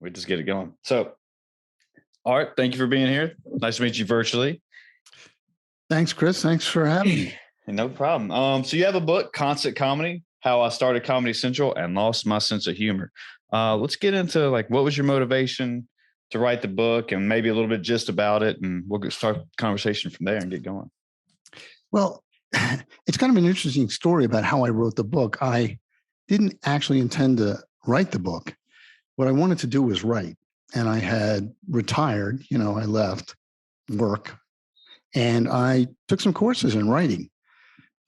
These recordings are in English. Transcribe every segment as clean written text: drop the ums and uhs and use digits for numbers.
We just get it going. So, all right. Thank you for being here. Nice to meet you virtually. Thanks, Chris. Thanks for having me. No problem. So you have a book, Constant Comedy, How I Started Comedy Central and Lost My Sense of Humor. Let's get into like, what was your motivation to write the book and maybe a little bit just about it. And we'll start the conversation from there and get going. Well, it's kind of an interesting story about how I wrote the book. I didn't actually intend to write the book. What I wanted to do was write. And I had retired, I left work and I took some courses in writing.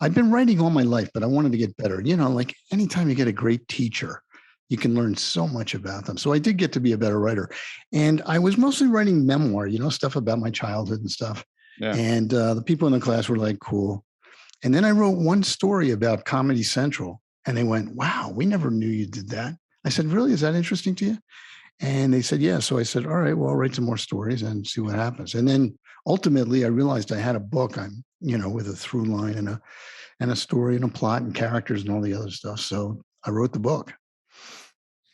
I'd been writing all my life, but I wanted to get better. Like anytime you get a great teacher, you can learn so much about them. So I did get to be a better writer. And I was mostly writing memoir, stuff about my childhood and stuff. Yeah. And the people in the class were like, cool. And then I wrote one story about Comedy Central and they went, wow, we never knew you did that. I said, really? Is that interesting to you? And they said, yeah. So I said, all right, well, I'll write some more stories and see what happens. And then ultimately I realized I had a book with a through line and a story and a plot and characters and all the other stuff. So I wrote the book.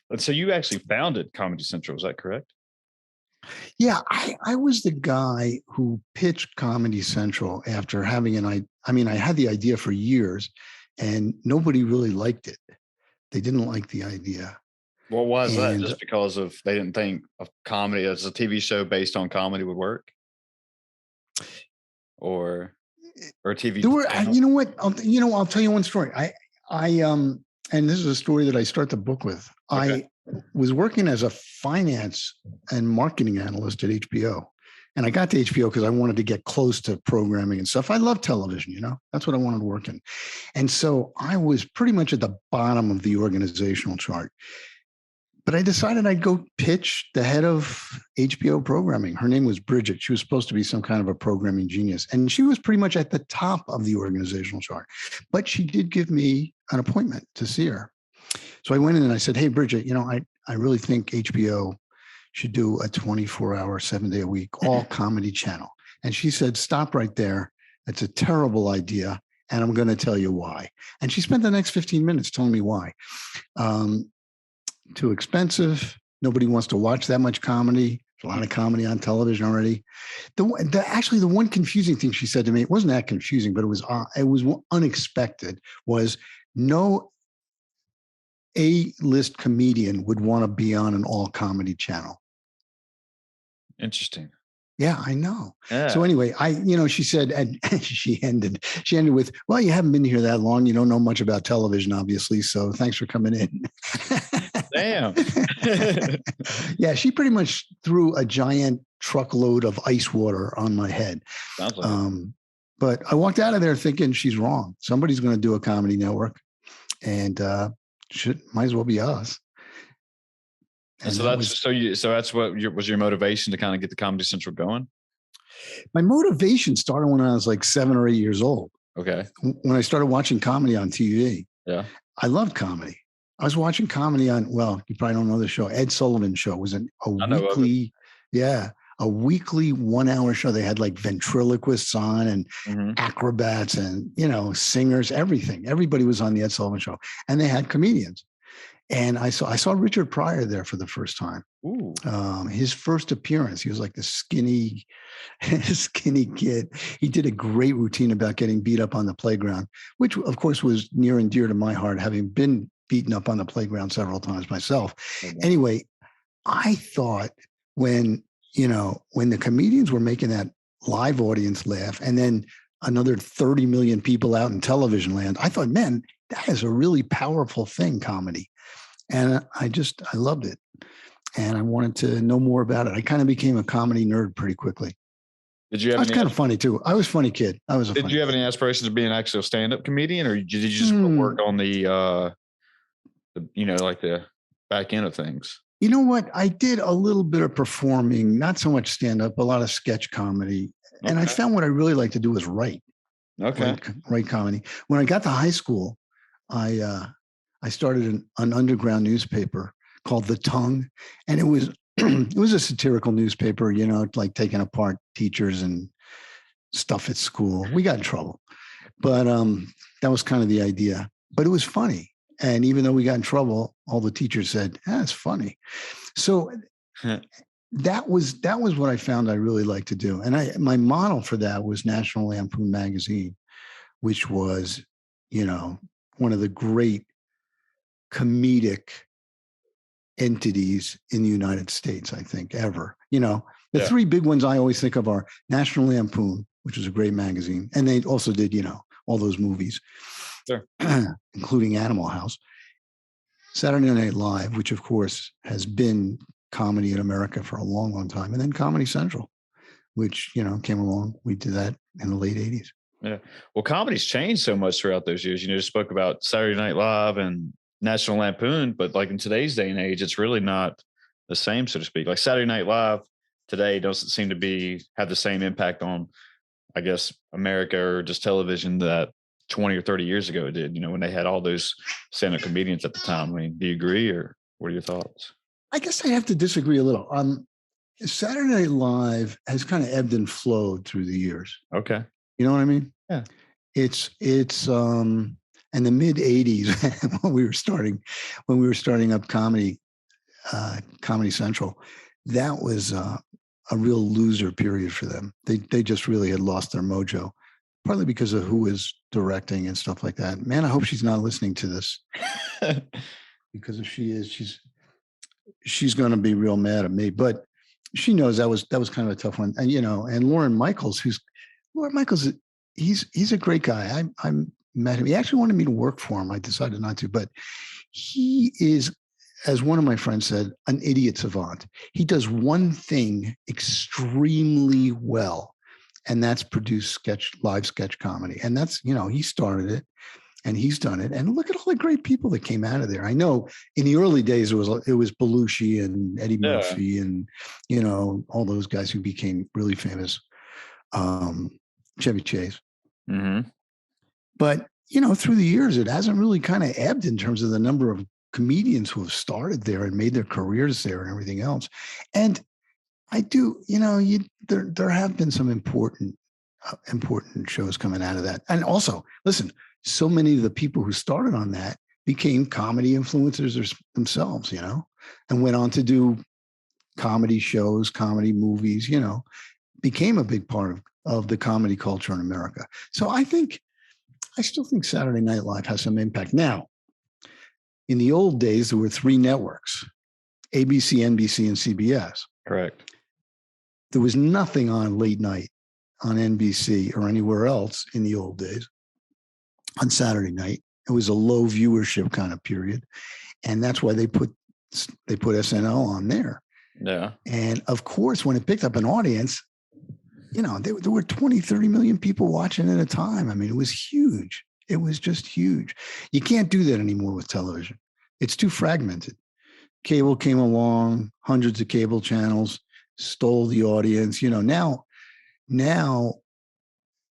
And so you actually founded Comedy Central, is that correct? Yeah, I was the guy who pitched Comedy Central after having I had the idea for years and nobody really liked it. They didn't like the idea. What was that? Just because they didn't think of comedy as a TV show based on comedy would work? Or a TV there were, you know what? I'll tell you one story. And this is a story that I start the book with. Okay. I was working as a finance and marketing analyst at HBO. And I got to HBO because I wanted to get close to programming and stuff. I love television, that's what I wanted to work in. And so I was pretty much at the bottom of the organizational chart. But I decided I'd go pitch the head of HBO programming. Her name was Bridget. She was supposed to be some kind of a programming genius. And she was pretty much at the top of the organizational chart. But she did give me an appointment to see her. So I went in and I said, hey, Bridget, I really think HBO should do a 24-hour, 7-day-a-week, all comedy channel. And she said, stop right there. That's a terrible idea. And I'm going to tell you why. And she spent the next 15 minutes telling me why. Too expensive. Nobody wants to watch that much comedy. There's a lot of comedy on television already. Actually, the one confusing thing she said to me, it wasn't that confusing, but it was unexpected, was no A-list comedian would want to be on an all comedy channel. Interesting. Yeah, I know. Yeah. So anyway, she said, and she ended with, well, you haven't been here that long. You don't know much about television, obviously. So thanks for coming in. Damn. Yeah, she pretty much threw a giant truckload of ice water on my head. Sounds like but I walked out of there thinking she's wrong. Somebody's going to do a comedy network and might as well be us. And so that's what was your motivation to kind of get the Comedy Central going? My motivation started when I was like 7 or 8 years old. Okay. When I started watching comedy on TV. Yeah. I loved comedy. I was watching comedy on, well, you probably don't know the show. Ed Sullivan Show was a weekly 1-hour show. They had like ventriloquists on and acrobats and, singers, everything. Everybody was on the Ed Sullivan Show and they had comedians. And I saw Richard Pryor there for the first time. Ooh. His first appearance, he was like the skinny kid. He did a great routine about getting beat up on the playground, which of course was near and dear to my heart, having been beaten up on the playground several times myself. Mm-hmm. Anyway, I thought when the comedians were making that live audience laugh and then another 30 million people out in television land, I thought, man, that is a really powerful thing, comedy. And I loved it. And I wanted to know more about it. I kind of became a comedy nerd pretty quickly. Did you have? I was kind of funny too. I was a funny kid. Did you have any aspirations of being an actual stand-up comedian, or did you just work on the back end of things? You know what? I did a little bit of performing, not so much stand-up, a lot of sketch comedy. Okay. And I found what I really like to do is write. Okay. Write comedy. When I got to high school, I started an underground newspaper called The Tongue, and it was it was a satirical newspaper, like taking apart teachers and stuff at school. We got in trouble, but that was kind of the idea. But it was funny, and even though we got in trouble, all the teachers said, "It's funny." So That was what I found I really liked to do. And my model for that was National Lampoon magazine, which was, one of the great comedic entities in the United States, I think, ever. The three big ones I always think of are National Lampoon, which was a great magazine. And they also did, all those movies, Sure. including Animal House. Saturday Night Live, which of course has been comedy in America for a long, long time. And then Comedy Central, which, came along. We did that in the late 80s. Yeah. Well, comedy's changed so much throughout those years. You spoke about Saturday Night Live and National Lampoon, but like in today's day and age, it's really not the same, so to speak. Like Saturday Night Live today doesn't seem to have the same impact on, I guess, America or just television that 20 or 30 years ago it did, when they had all those stand-up comedians at the time. I mean, do you agree, or what are your thoughts? I guess I have to disagree a little. Saturday Night Live has kind of ebbed and flowed through the years. Okay. You know what I mean? Yeah. It's in the mid 80s when we were starting up Comedy Central, that was a real loser period for them. They just really had lost their mojo, partly because of who was directing and stuff like that. Man, I hope she's not listening to this, because if she is, she's going to be real mad at me. But she knows that was kind of a tough one. And and Lauren Michaels, he's a great guy. I met him. He actually wanted me to work for him. I decided not to, but he is, as one of my friends said, an idiot savant. He does one thing extremely well, and that's produce live sketch comedy. And that's, he started it and he's done it. And look at all the great people that came out of there. I know in the early days, it was Belushi and Eddie Murphy and, all those guys who became really famous. Chevy Chase. Mm-hmm. But, through the years, it hasn't really kind of ebbed in terms of the number of comedians who have started there and made their careers there and everything else. And I do, there have been some important shows coming out of that. And also, listen, so many of the people who started on that became comedy influencers themselves, and went on to do comedy shows, comedy movies, became a big part of the comedy culture in America. So I still think Saturday Night Live has some impact. Now, in the old days, there were three networks: ABC, NBC, and CBS. Correct. There was nothing on late night on NBC or anywhere else in the old days on Saturday night. It was a low viewership kind of period. And that's why they put SNL on there. Yeah. And of course, when it picked up an audience, there were 20, 30 million people watching at a time. I mean, it was huge. It was just huge. You can't do that anymore with television. It's too fragmented. Cable came along, hundreds of cable channels, stole the audience. Now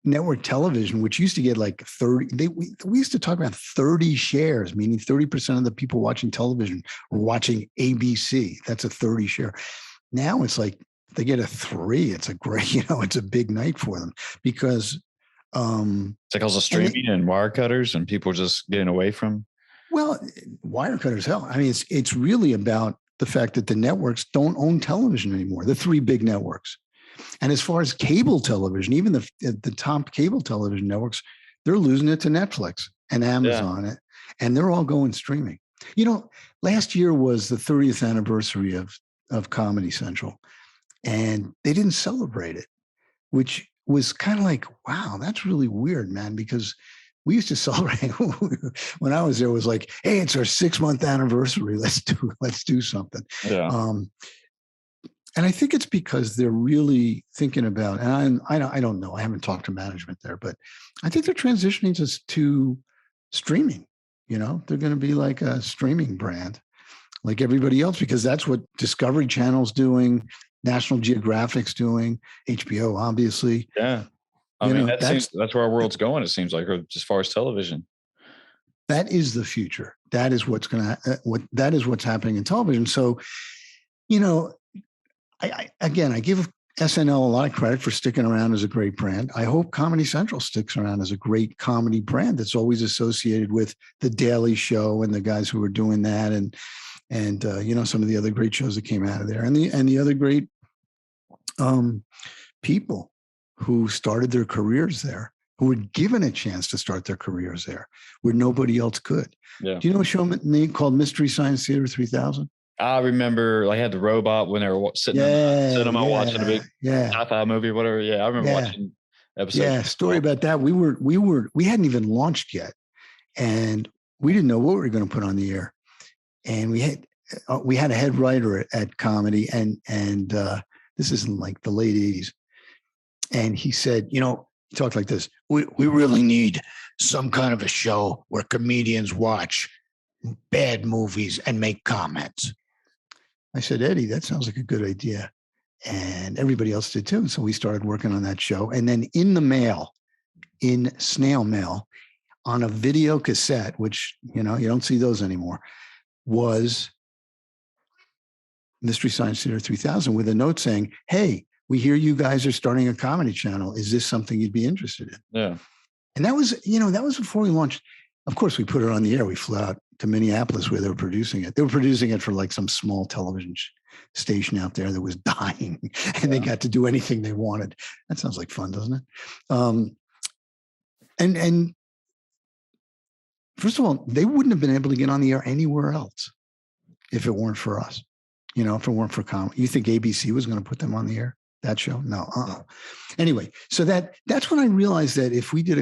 network television, which used to get like 30, we used to talk about 30 shares, meaning 30% of the people watching television were watching ABC. That's a 30 share. Now it's like they get a 3. It's a great, it's a big night for them, because it's like also streaming and wire cutters, and people just getting away from. Well, wire cutters, hell. I mean, it's really about the fact that the networks don't own television anymore. The three big networks. And as far as cable television, even the top cable television networks, they're losing it to Netflix and Amazon, and they're all going streaming. Last year was the 30th anniversary of Comedy Central, and they didn't celebrate it, which was kind of like, wow, that's really weird, man, because we used to celebrate when I was there. It was like, hey, it's our 6-month anniversary. Let's do something. Yeah. And I think it's because they're really thinking about, and I don't know, I haven't talked to management there, but I think they're transitioning to streaming. They're going to be like a streaming brand, like everybody else, because that's what Discovery Channel's doing, National Geographic's doing, HBO, obviously. Yeah. I mean, that's where our world's going, it seems like, as far as television. That is the future. That is what's what's happening in television. So, I give SNL a lot of credit for sticking around as a great brand. I hope Comedy Central sticks around as a great comedy brand that's always associated with The Daily Show and the guys who are doing that, and and some of the other great shows that came out of there, and the other great people who started their careers there, who were given a chance to start their careers there where nobody else could. Yeah. Do you know a show called Mystery Science Theater 3000? I remember I had the robot when they were sitting in the cinema watching a big sci-fi movie or whatever. Yeah, I remember watching episodes. Yeah, story about that. We hadn't even launched yet, and we didn't know what we were going to put on the air. And we had a head writer at Comedy, and this is in like the late 80s. And he said, he talked like this: we really need some kind of a show where comedians watch bad movies and make comments. I said, Eddie, that sounds like a good idea. And everybody else did too. So we started working on that show. And then in the mail, in snail mail, on a video cassette, which, you don't see those anymore, was Mystery Science Theater 3000 with a note saying, hey, we hear you guys are starting a comedy channel. Is this something you'd be interested in? Yeah. And that was before we launched. Of course, we put it on the air. We flew out to Minneapolis where they were producing it. They were producing it for like some small television station out there that was dying, and they got to do anything they wanted. That sounds like fun, doesn't it? And first of all, they wouldn't have been able to get on the air anywhere else if it weren't for us. If it weren't for comedy. You think ABC was going to put them on the air? That show? No. Anyway, so that's when I realized that if we did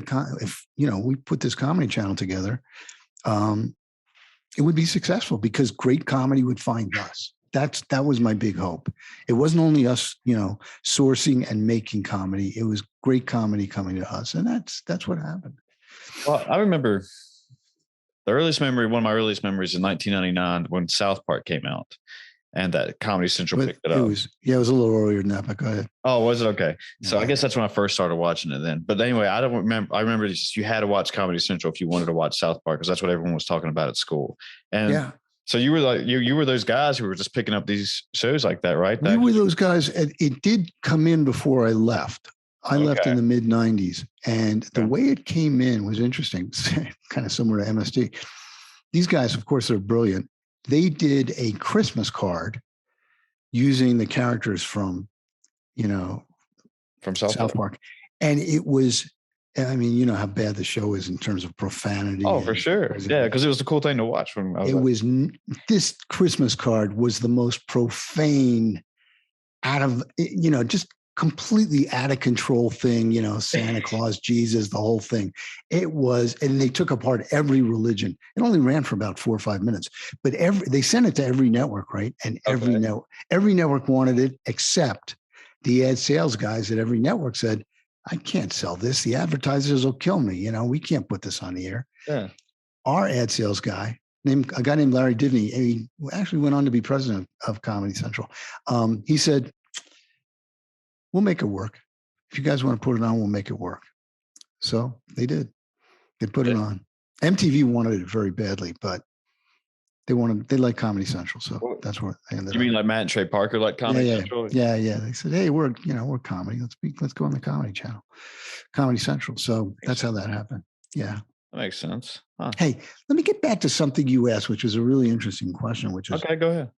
we put this comedy channel together, it would be successful because great comedy would find us. That was my big hope. It wasn't only us, sourcing and making comedy. It was great comedy coming to us, and that's what happened. Well, I remember one of my earliest memories in 1999 when South Park came out. And that Comedy Central picked it up. It was a little earlier than that, but go ahead. Oh, was it? Okay. So I guess that's when I first started watching it then. But anyway, I don't remember. I remember you had to watch Comedy Central if you wanted to watch South Park, because that's what everyone was talking about at school. And so you were like, you were those guys who were just picking up these shows like that, right? We were those guys. It did come in before I left. I left in the mid 90s. And the way it came in was interesting, kind of similar to MSD. These guys, of course, are brilliant. They did a Christmas card using the characters from South Park. And it was, I mean, you know how bad the show is in terms of profanity. Oh, for sure. Yeah, because it was a cool thing to watch. This Christmas card was the most profane, just completely out of control thing, Santa Claus, Jesus, the whole thing. It was, and they took apart every religion. It only ran for about 4 or 5 minutes, but they sent it to every network, right? And every network wanted it, except the ad sales guys at every network said, I can't sell this. The advertisers will kill me. We can't put this on the air. Yeah. Our ad sales guy, a guy named Larry Divney, and he actually went on to be president of Comedy Central. He said, we'll make it work. If you guys want to put it on, we'll make it work. So they did. They put it on. MTV wanted it very badly, but they like Comedy Central. So that's where they ended up. You mean like Matt and Trey Parker like Comedy Central? Yeah. They said, hey, we're comedy. Let's go on the Comedy Channel, Comedy Central. So that's how that happened. Yeah. That makes sense. Huh. Hey, let me get back to something you asked, which is a really interesting question, which is, okay, go ahead.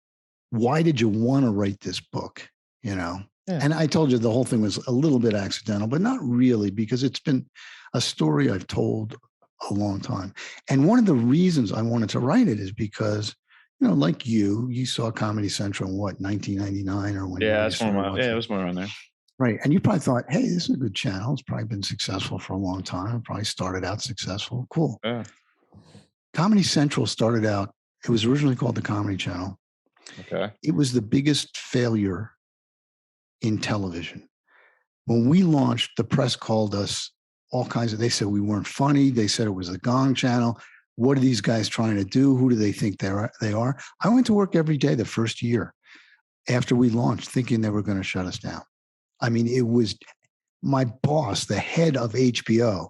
Why did you want to write this book? Yeah. And I told you the whole thing was a little bit accidental, but not really, because it's been a story I've told a long time. And one of the reasons I wanted to write it is because, like you saw Comedy Central in 1999 or when? Yeah, that's it was more around there. Right. And you probably thought, hey, this is a good channel. It's probably been successful for a long time. It probably started out successful. Cool. Yeah. Comedy Central started out, it was originally called the Comedy Channel. Okay. It was the biggest failure in television. When we launched, the press called us all kinds of, they said we weren't funny. They said it was the Gong Channel. What are these guys trying to do? Who do they think they are? I went to work every day the first year after we launched, thinking they were going to shut us down. I mean, it was my boss, the head of HBO.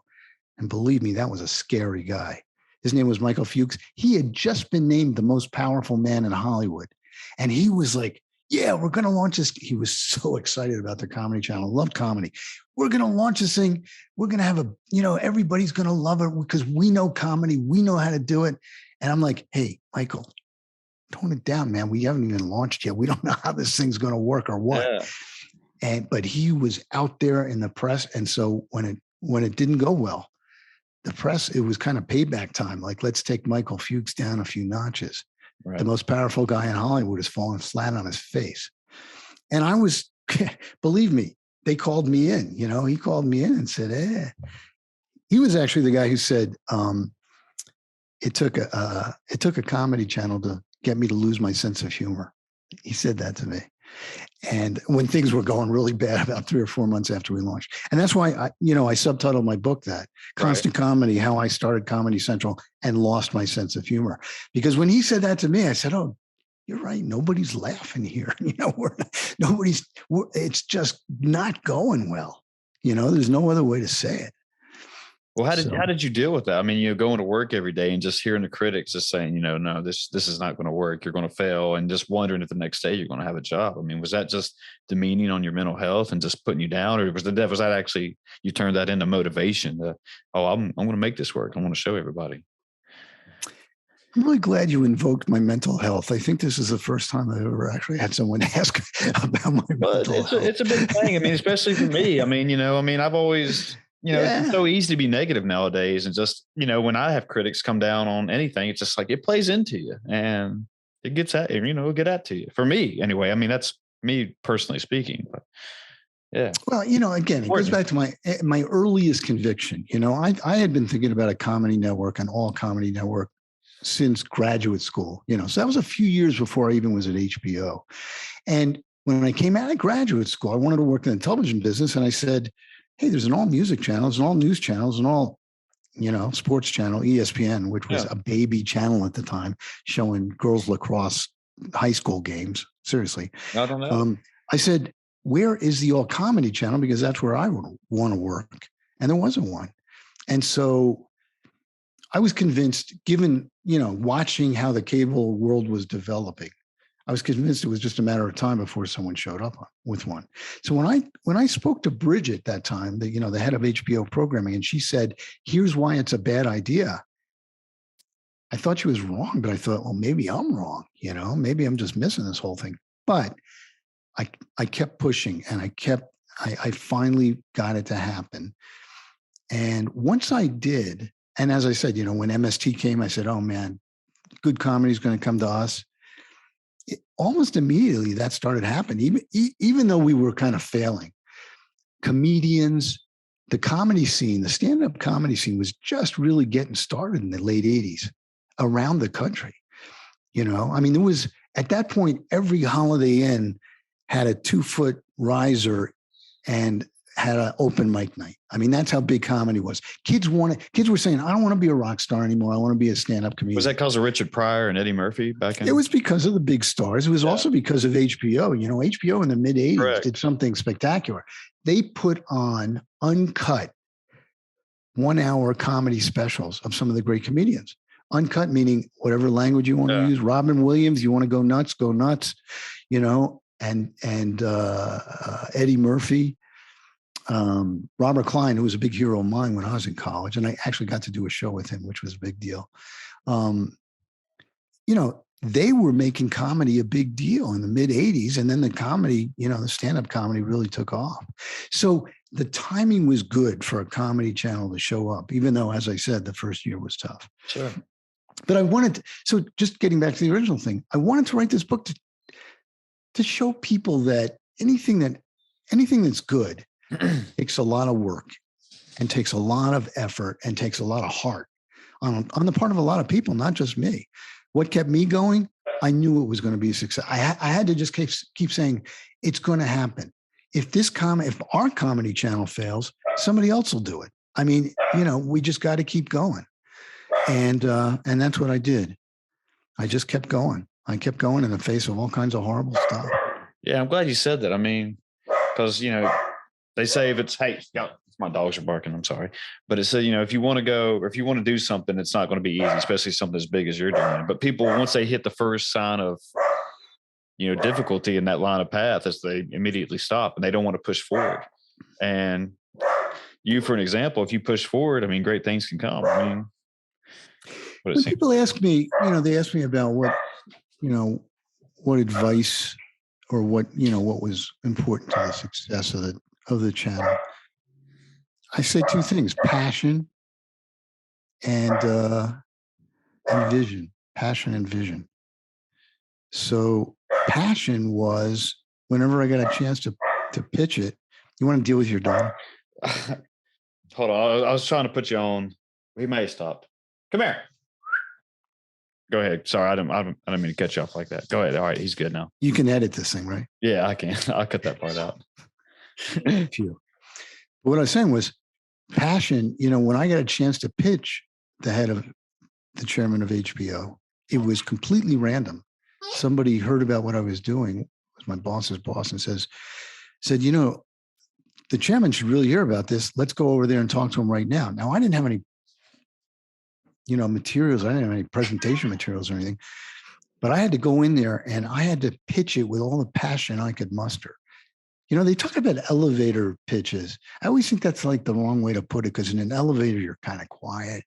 And believe me, that was a scary guy. His name was Michael Fuchs. He had just been named the most powerful man in Hollywood. And he was like, yeah, we're going to launch this. He was so excited about the Comedy Channel, loved comedy. We're going to launch this thing. We're going to have everybody's going to love it because we know comedy. We know how to do it. And I'm like, hey, Michael, tone it down, man. We haven't even launched yet. We don't know how this thing's going to work or what. Yeah. But he was out there in the press. And so when it didn't go well, the press, it was kind of payback time. Like, let's take Michael Fuchs down a few notches. Right. The most powerful guy in Hollywood is falling flat on his face. And I was, believe me, they called me in, he called me in and said, he was actually the guy who said, it took a comedy channel to get me to lose my sense of humor. He said that to me. And when things were going really bad about 3 or 4 months after we launched. And that's why I subtitled my book that Constant Comedy, How I Started Comedy Central and Lost My Sense of Humor. Because when he said that to me, I said, oh, you're right. Nobody's laughing here. It's just not going well. There's no other way to say it. Well, how did you deal with that? I mean, going to work every day and just hearing the critics just saying, no, this is not going to work. You're going to fail, and just wondering if the next day you're going to have a job. I mean, was that just demeaning on your mental health and just putting you down, or was that actually you turned that into motivation? I'm going to make this work. I want to show everybody. I'm really glad you invoked my mental health. I think this is the first time I've ever actually had someone ask about my mental health. It's a big thing. I mean, especially for me. I mean, I've always. It's so easy to be negative nowadays. And just, when I have critics come down on anything, it's just like it plays into you and it gets at you, it'll get at to you. For me, anyway. I mean, that's me personally speaking. But yeah. Well, again, it goes back to my earliest conviction. I had been thinking about a comedy network, an all comedy network, since graduate school, so that was a few years before I even was at HBO. And when I came out of graduate school, I wanted to work in the television business. And I said, hey, there's an all music channel, there's an all news channels, and all, sports channel, ESPN, which was a baby channel at the time, showing girls lacrosse high school games. Seriously. I don't know. I said, where is the all comedy channel? Because that's where I would want to work. And there wasn't one. And so I was convinced, given, watching how the cable world was developing, I was convinced it was just a matter of time before someone showed up with one. So when I spoke to Bridget that time, the head of HBO programming, and she said, here's why it's a bad idea, I thought she was wrong, but I thought, well, maybe I'm wrong. Maybe I'm just missing this whole thing. But I kept pushing, and I finally got it to happen. And once I did, and as I said, when MST came, I said, oh man, good comedy is going to come to us. Almost immediately that started happening, even though we were kind of failing. Comedians, the comedy scene, the stand-up comedy scene was just really getting started in the late 80s around the country. I mean, there was, at that point, every Holiday Inn had a 2-foot riser and had an open mic night. I mean, that's how big comedy was. Kids were saying, I don't want to be a rock star anymore. I want to be a stand-up comedian. Was that because of Richard Pryor and Eddie Murphy back in? It was because of the big stars. It was also because of HBO. HBO in the mid 80s did something spectacular. They put on uncut 1-hour comedy specials of some of the great comedians. Uncut meaning whatever language you want to use. Robin Williams, you want to go nuts, and Eddie Murphy. Robert Klein, who was a big hero of mine when I was in college, and I actually got to do a show with him, which was a big deal. They were making comedy a big deal in the mid 80s. And then the comedy, the stand-up comedy really took off. So the timing was good for a comedy channel to show up, even though, as I said, the first year was tough. Sure. But I wanted to, so just getting back to the original thing, I wanted to write this book to show people that anything that's good takes a lot of work and takes a lot of effort and takes a lot of heart on the part of a lot of people, not just me. What kept me going? I knew it was going to be a success. I had to just keep saying it's going to happen. If our comedy channel fails, somebody else will do it. I mean, we just got to keep going. And that's what I did. I just kept going. I kept going in the face of all kinds of horrible stuff. Yeah, I'm glad you said that. I mean, because, they say if it's, hey, my dogs are barking, I'm sorry. But it said, if you want to go or if you want to do something, it's not going to be easy, especially something as big as you're doing. But people, once they hit the first sign of, difficulty in that line of path, as they immediately stop and they don't want to push forward. And you, for an example, if you push forward, I mean, great things can come. I mean, when people ask me, they ask me about you know, what advice or what, what was important to the success of the channel, I say two things: passion and vision. Passion and vision. So passion was whenever I got a chance to pitch it. You want to deal with your dog? Hold on. I was trying to put you on. We may have stopped. Come here. Go ahead. Sorry, I don't mean to cut you off like that. Go ahead. All right, he's good now. You can edit this thing, right? Yeah, I can. I'll cut that part out. Phew. But what I was saying was passion. When I got a chance to pitch the head of the chairman of HBO, it was completely random. Somebody heard about what I was doing, it was my boss's boss, and said, the chairman should really hear about this. Let's go over there and talk to him right now. Now, I didn't have any, materials. I didn't have any presentation materials or anything, but I had to go in there and I had to pitch it with all the passion I could muster. They talk about elevator pitches. I always think that's like the wrong way to put it, because in an elevator, you're kind of quiet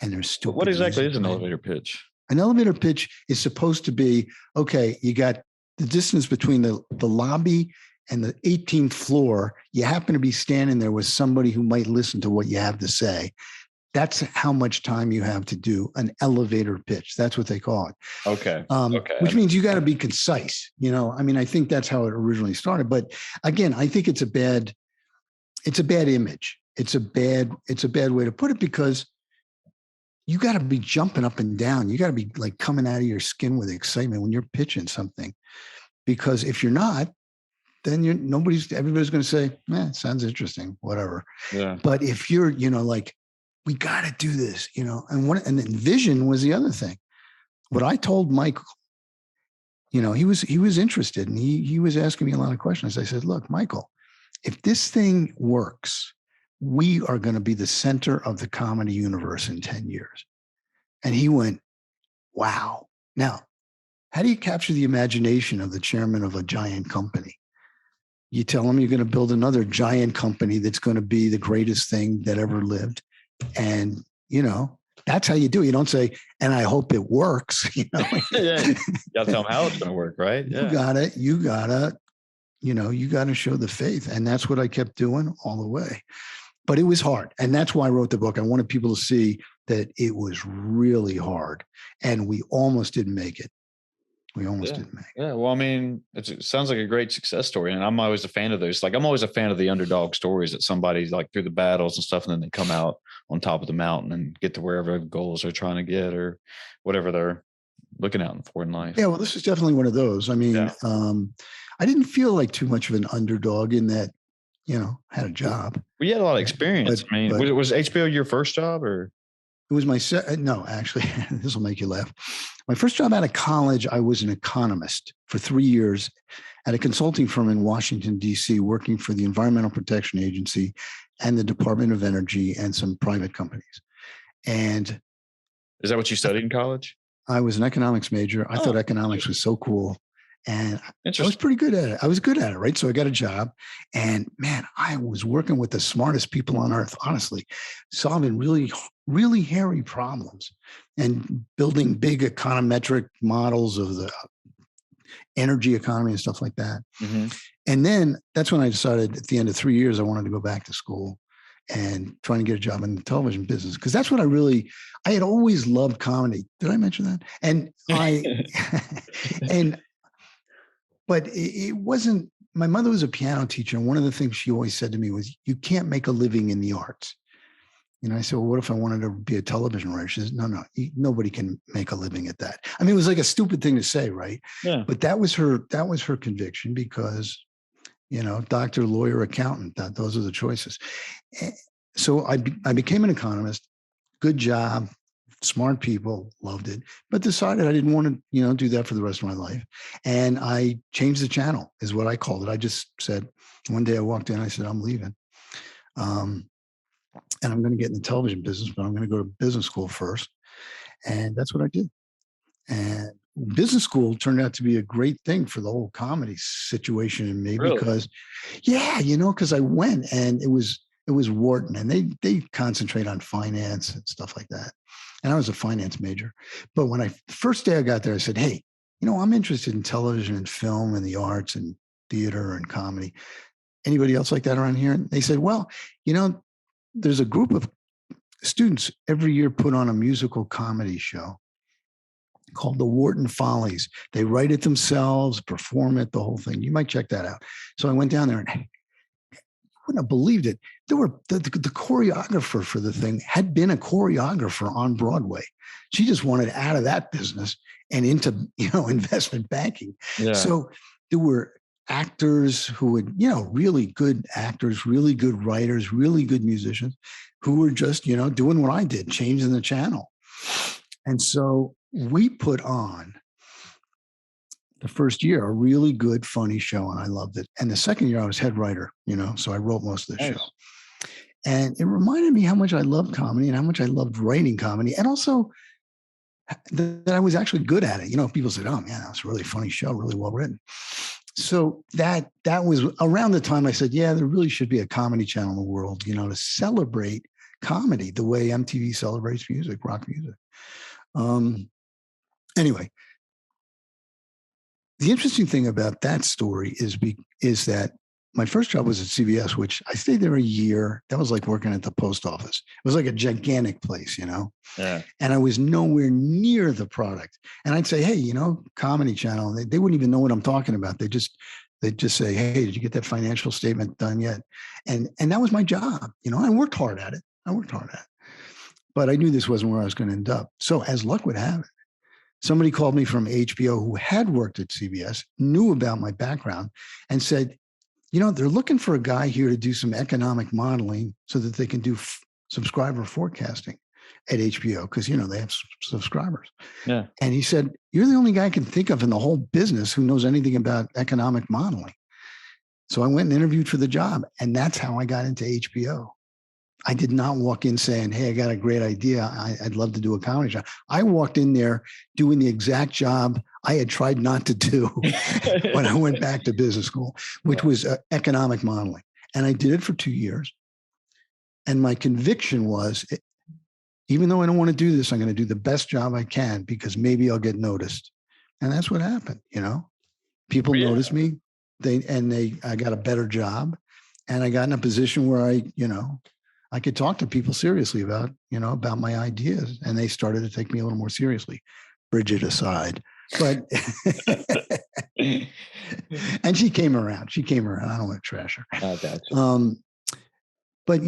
and there's stupid. What exactly is an elevator pitch? An elevator pitch is supposed to be, okay, you got the distance between the lobby and the 18th floor. You happen to be standing there with somebody who might listen to what you have to say. That's how much time you have to do an elevator pitch. That's what they call it. Okay. Which means you got to be concise. I think that's how it originally started. But again, I think it's a bad image. It's a bad way to put it, because you got to be jumping up and down. You got to be like coming out of your skin with excitement when you're pitching something, because if you're not, then everybody's going to say, sounds interesting, whatever. Yeah. But if you're, like, we got to do this, and then vision was the other thing. What I told Michael, he was interested, and he was asking me a lot of questions. I said, look, Michael, if this thing works, we are going to be the center of the comedy universe in 10 years. And he went, wow. Now, how do you capture the imagination of the chairman of a giant company? You tell him you're going to build another giant company that's going to be the greatest thing that ever lived. And, that's how you do it. You don't say, and I hope it works. Yeah. You got to tell them how it's going to work, right? Yeah. You got to show the faith. And that's what I kept doing all the way. But it was hard. And that's why I wrote the book. I wanted people to see that it was really hard. And we almost didn't make it. Yeah. Well, it sounds like a great success story. And I'm always a fan of those. Like, I'm always a fan of the underdog stories that somebody's like through the battles and stuff, and then they come out on top of the mountain and get to wherever goals they're trying to get or whatever they're looking out for in life. Yeah. Well, this is definitely one of those. I didn't feel like too much of an underdog in that, had a job. We had a lot of experience. Was HBO your first job, or? It was no, actually, this will make you laugh. My first job out of college, I was an economist for 3 years at a consulting firm in Washington, D.C., working for the Environmental Protection Agency and the Department of Energy and some private companies. And is that what you studied in college? I was an economics major. I thought economics was so cool. And I was pretty good at it. I was good at it, right? So I got a job, and man, I was working with the smartest people on earth, honestly, solving really, really hairy problems and building big econometric models of the energy economy and stuff like that. Mm-hmm. And then that's when I decided at the end of 3 years, I wanted to go back to school and trying to get a job in the television business, because that's what I had always loved comedy. Did I mention that? And but it wasn't, my mother was a piano teacher. And one of the things she always said to me was, you can't make a living in the arts. I said, well, what if I wanted to be a television writer? She says, no, nobody can make a living at that. It was like a stupid thing to say, right? Yeah. But that was her conviction, because, doctor, lawyer, accountant, those are the choices. So I became an economist, good job, smart people, loved it, but decided I didn't want to, do that for the rest of my life. And I changed the channel, is what I called it. I just said, one day I walked in, I said, I'm leaving. And I'm going to get in the television business, but I'm going to go to business school first. And that's what I did. And business school turned out to be a great thing for the whole comedy situation in me. Really? Because, because I went, and it was Wharton, and they concentrate on finance and stuff like that. And I was a finance major. But when first day I got there, I said, hey, I'm interested in television and film and the arts and theater and comedy. Anybody else like that around here? And they said, well, there's a group of students every year put on a musical comedy show called the Wharton Follies. They write it themselves, perform it, the whole thing. You might check that out. So I went down there and I wouldn't have believed it. There were the choreographer for the thing had been a choreographer on Broadway. She just wanted out of that business and into, investment banking. Yeah. So there were actors who would, really good actors, really good writers, really good musicians who were just, doing what I did, changing the channel. And so we put on the first year a really good, funny show, and I loved it. And the second year I was head writer, so I wrote most of the show. And it reminded me how much I loved comedy and how much I loved writing comedy, and also that I was actually good at it. People said, oh man, that was a really funny show, really well written. So that was around the time I said, yeah, there really should be a comedy channel in the world, to celebrate comedy the way MTV celebrates music, rock music. Anyway, the interesting thing about that story is that my first job was at CBS, which I stayed there a year. That was like working at the post office. It was like a gigantic place, Yeah. And I was nowhere near the product. And I'd say, hey, Comedy Channel. They wouldn't even know what I'm talking about. They'd just say, hey, did you get that financial statement done yet? And that was my job. I worked hard at it. But I knew this wasn't where I was going to end up. So as luck would have it, somebody called me from HBO who had worked at CBS, knew about my background, and said, they're looking for a guy here to do some economic modeling so that they can do subscriber forecasting at HBO because, they have subscribers. Yeah. And he said, you're the only guy I can think of in the whole business who knows anything about economic modeling. So I went and interviewed for the job, and that's how I got into HBO. I did not walk in saying, hey, I got a great idea. I'd love to do a comedy show. I walked in there doing the exact job I had tried not to do when I went back to business school, which was economic modeling. And I did it for 2 years. And my conviction was, even though I don't want to do this, I'm going to do the best job I can because maybe I'll get noticed. And that's what happened. People noticed me. I got a better job, and I got in a position where I could talk to people seriously about my ideas, and they started to take me a little more seriously, Bridget aside. But and she came around. I don't want to trash her. I got you. But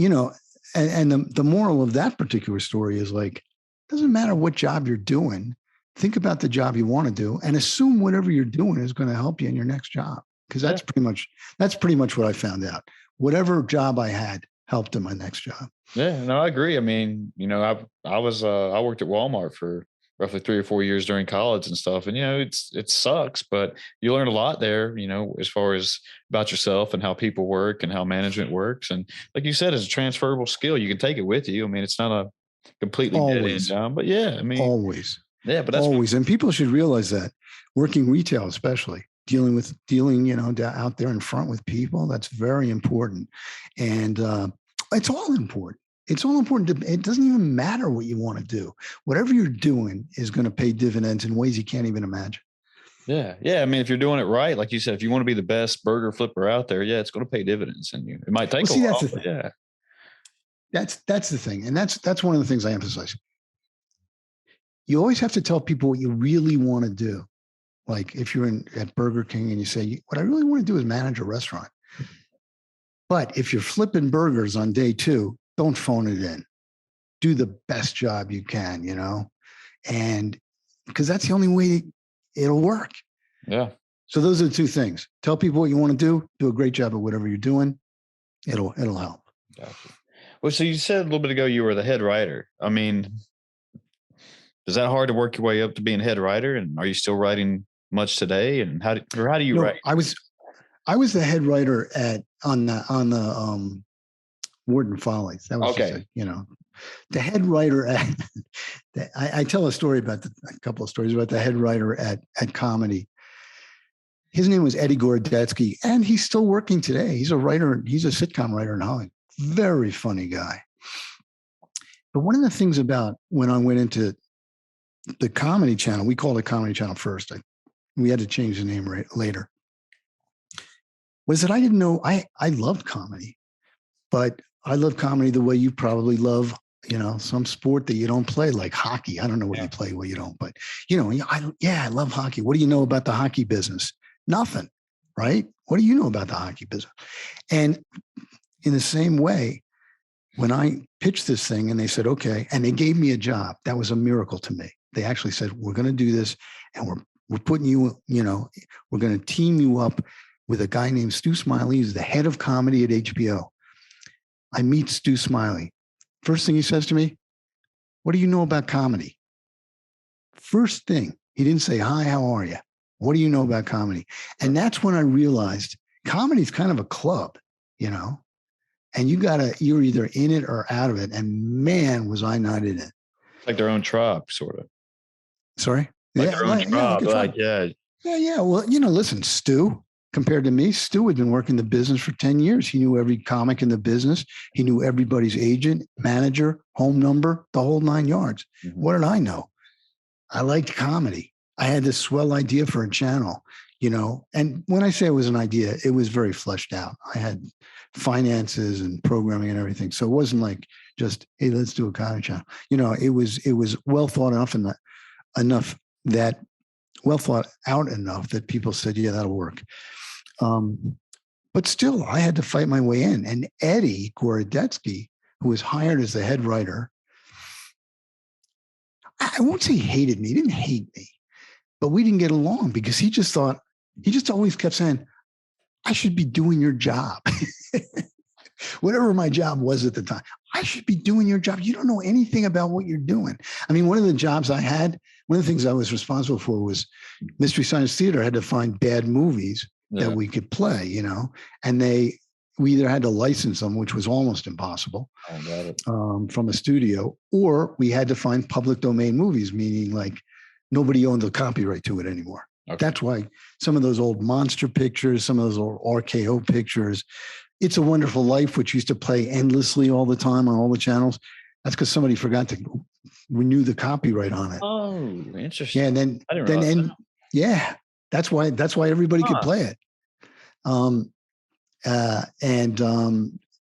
and the moral of that particular story is like, it doesn't matter what job you're doing. Think about the job you want to do, and assume whatever you're doing is going to help you in your next job. Because that's pretty much what I found out. Whatever job I had helped in my next job. Yeah, no, I agree. I mean, I worked at Walmart for roughly 3 or 4 years during college and stuff. And, it sucks, but you learn a lot there, as far as about yourself and how people work and how management works. And like you said, it's a transferable skill. You can take it with you. I mean, it's not a completely dead end job, but yeah, I mean, always. Yeah, but that's always. And people should realize that working retail, especially dealing out there in front with people, that's very important. And it's all important. It's all important. It doesn't even matter what you want to do. Whatever you're doing is going to pay dividends in ways you can't even imagine. Yeah. Yeah. I mean, if you're doing it right, like you said, if you want to be the best burger flipper out there, yeah, it's going to pay dividends in you. It might take a while. That's the thing. Yeah. That's the thing. And that's one of the things I emphasize. You always have to tell people what you really want to do. Like if you're at Burger King and you say, what I really want to do is manage a restaurant. But if you're flipping burgers on day 2, don't phone it in. Do the best job you can, and because that's the only way it'll work. Yeah. So those are the 2 things. Tell people what you want to do a great job at whatever you're doing. It'll help. Gotcha. Well, so you said a little bit ago you were the head writer. I mean, is that hard to work your way up to being head writer? And are you still writing much today? And how do you write? I was the head writer on the Wharton Follies. That was okay. The head writer I tell a couple of stories about the head writer at Comedy. His name was Eddie Gorodetsky, and he's still working today. He's a writer. He's a sitcom writer in Hollywood. Very funny guy. But one of the things about when I went into the Comedy Channel, we called it Comedy Channel first. We had to change the name later. Was that I didn't know I loved comedy, but I love comedy the way you probably love, some sport that you don't play, like hockey. I don't know what you play, what you don't, but I love hockey. What do you know about the hockey business? Nothing, right? What do you know about the hockey business? And in the same way, when I pitched this thing and they said, okay, and they gave me a job, that was a miracle to me. They actually said, we're going to do this and we're putting you, we're going to team you up with a guy named Stu Smiley, who's the head of comedy at HBO. I meet Stu Smiley. First thing he says to me, what do you know about comedy? First thing, he didn't say, hi, how are you? What do you know about comedy? And that's when I realized comedy is kind of a club, and you're either in it or out of it. And man, was I not in it. Like their own tribe, sort of. Sorry? Like their own tribe. Yeah. Well, listen, Stu, compared to me, Stu had been working the business for 10 years. He knew every comic in the business. He knew everybody's agent, manager, home number, the whole 9 yards. Mm-hmm. What did I know? I liked comedy. I had this swell idea for a channel, and when I say it was an idea, it was very fleshed out. I had finances and programming and everything. So it wasn't like just, hey, let's do a comedy channel. It was well thought enough that well thought out enough that people said, yeah, that'll work. But still, I had to fight my way in. And Eddie Gorodetsky, who was hired as the head writer, I won't say he hated me. He didn't hate me, but we didn't get along because he just always kept saying, I should be doing your job. Whatever my job was at the time, I should be doing your job. You don't know anything about what you're doing. I mean, one of the jobs I had, one of the things I was responsible for was Mystery Science Theater had to find bad movies that we could play, and we either had to license them, which was almost impossible from a studio, or we had to find public domain movies, meaning like nobody owned the copyright to it anymore. Okay. That's why some of those old monster pictures, some of those old RKO pictures, It's a Wonderful Life, which used to play endlessly all the time on all the channels. That's because somebody forgot to renew the copyright on it. Oh, interesting. Yeah, and then that's why everybody could play it.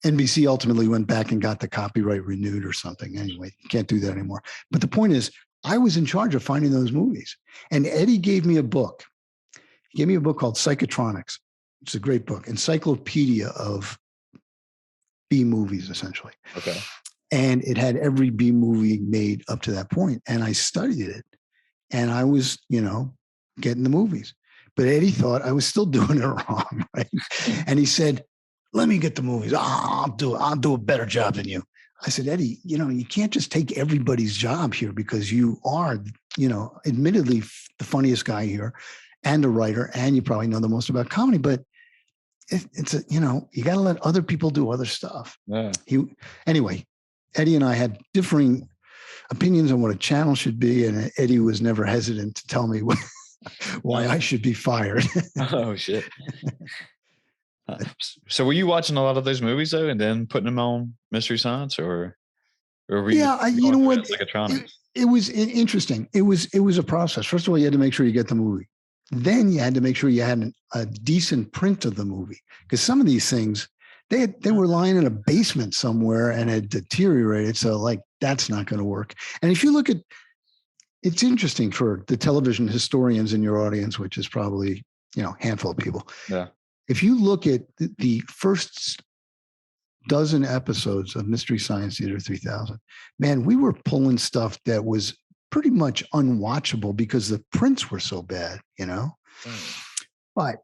NBC ultimately went back and got the copyright renewed or something. Anyway, you can't do that anymore. But the point is, I was in charge of finding those movies. And Eddie gave me a book. He gave me a book called Psychotronics. It's a great book, encyclopedia of B movies, essentially. Okay. And it had every B movie made up to that point. And I studied it. And I was, getting the movies. But Eddie thought I was still doing it wrong, right? And he said, let me get the movies. I'll do a better job than you. I said, Eddie, you can't just take everybody's job here because you are, admittedly the funniest guy here and a writer, and you probably know the most about comedy, but you got to let other people do other stuff. Yeah. Anyway, Eddie and I had differing opinions on what a channel should be, and Eddie was never hesitant to tell me why I should be fired. Oh, shit. So were you watching a lot of those movies though, and then putting them on Mystery Science, or were you? Yeah, you know what? It was interesting. It was a process. First of all, you had to make sure you get the movie. Then you had to make sure you had a decent print of the movie, because some of these things they were lying in a basement somewhere and had deteriorated. So that's not going to work. And if you look at, it's interesting for the television historians in your audience, which is probably a handful of people. Yeah. If you look at the first dozen episodes of Mystery Science Theater 3000, man, we were pulling stuff that was pretty much unwatchable because the prints were so bad, But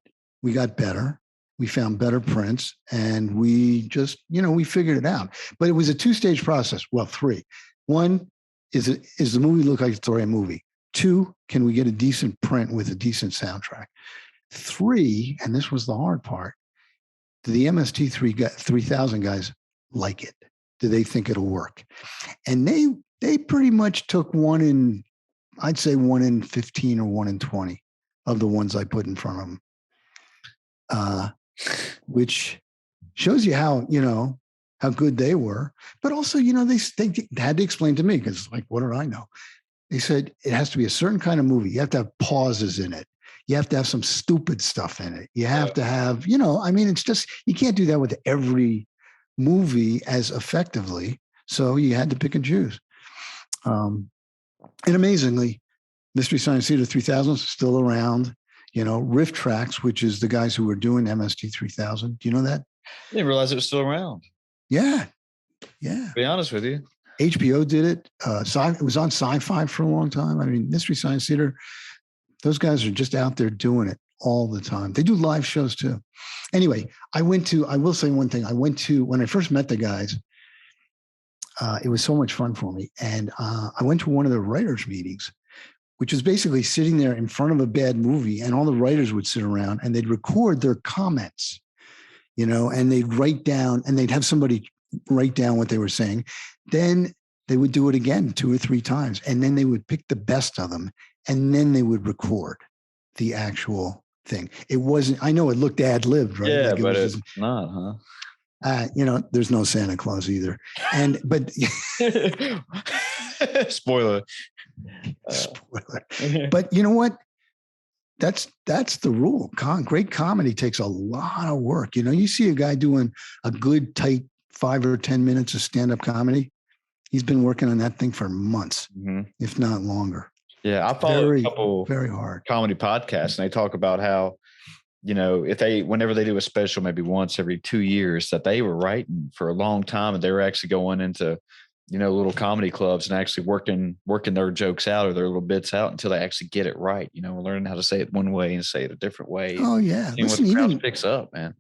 we got better. We found better prints, and we just, we figured it out. But it was a two-stage process. Well, three. One, is the movie look like it's already a movie? Two, can we get a decent print with a decent soundtrack? Three, and this was the hard part, do the MST 3000 guys like it? Do they think it'll work? And they pretty much took I'd say 1 in 15 or 1 in 20 of the ones I put in front of them, which shows you how good they were. But also, they had to explain to me, because what do I know? They said it has to be a certain kind of movie. You have to have pauses in it. You have to have some stupid stuff in it. You have to have, you know, I mean, it's just, you can't do that with every movie as effectively. So you had to pick and choose. And amazingly, Mystery Science Theater 3000 is still around. You know, Riff Tracks, which is the guys who were doing MST 3000. Do you know that? I didn't realize it was still around. Yeah. Yeah. To be honest with you. HBO did it. It was on Sci-Fi for a long time. I mean, Mystery Science Theater, those guys are just out there doing it all the time. They do live shows too. Anyway, I will say one thing. When I first met the guys, it was so much fun for me. And I went to one of the writers' meetings, which was basically sitting there in front of a bad movie, and all the writers would sit around and they'd record their comments, you know, and they'd write down, and they'd have somebody write down what they were saying. Then they would do it again 2 or 3 times, and then they would pick the best of them, and then they would record the actual thing. It wasn't, I know it looked ad-libbed, right? Yeah, like but it's not, huh? You know, there's no Santa Claus either. But spoiler. Spoiler. But you know what? That's the rule. Great comedy takes a lot of work. You know, you see a guy doing a good, tight 5 or 10 minutes of stand-up comedy. He's been working on that thing for months, if not longer. Yeah, I follow a couple very hard comedy podcasts, and they talk about how, you know, whenever they do a special, maybe once every 2 years, that they were writing for a long time, and they were actually going into, you know, little comedy clubs and actually working their jokes out or their little bits out until they actually get it right. You know, learning how to say it one way and say it a different way. Oh yeah, listen, what the crowd picks up, man.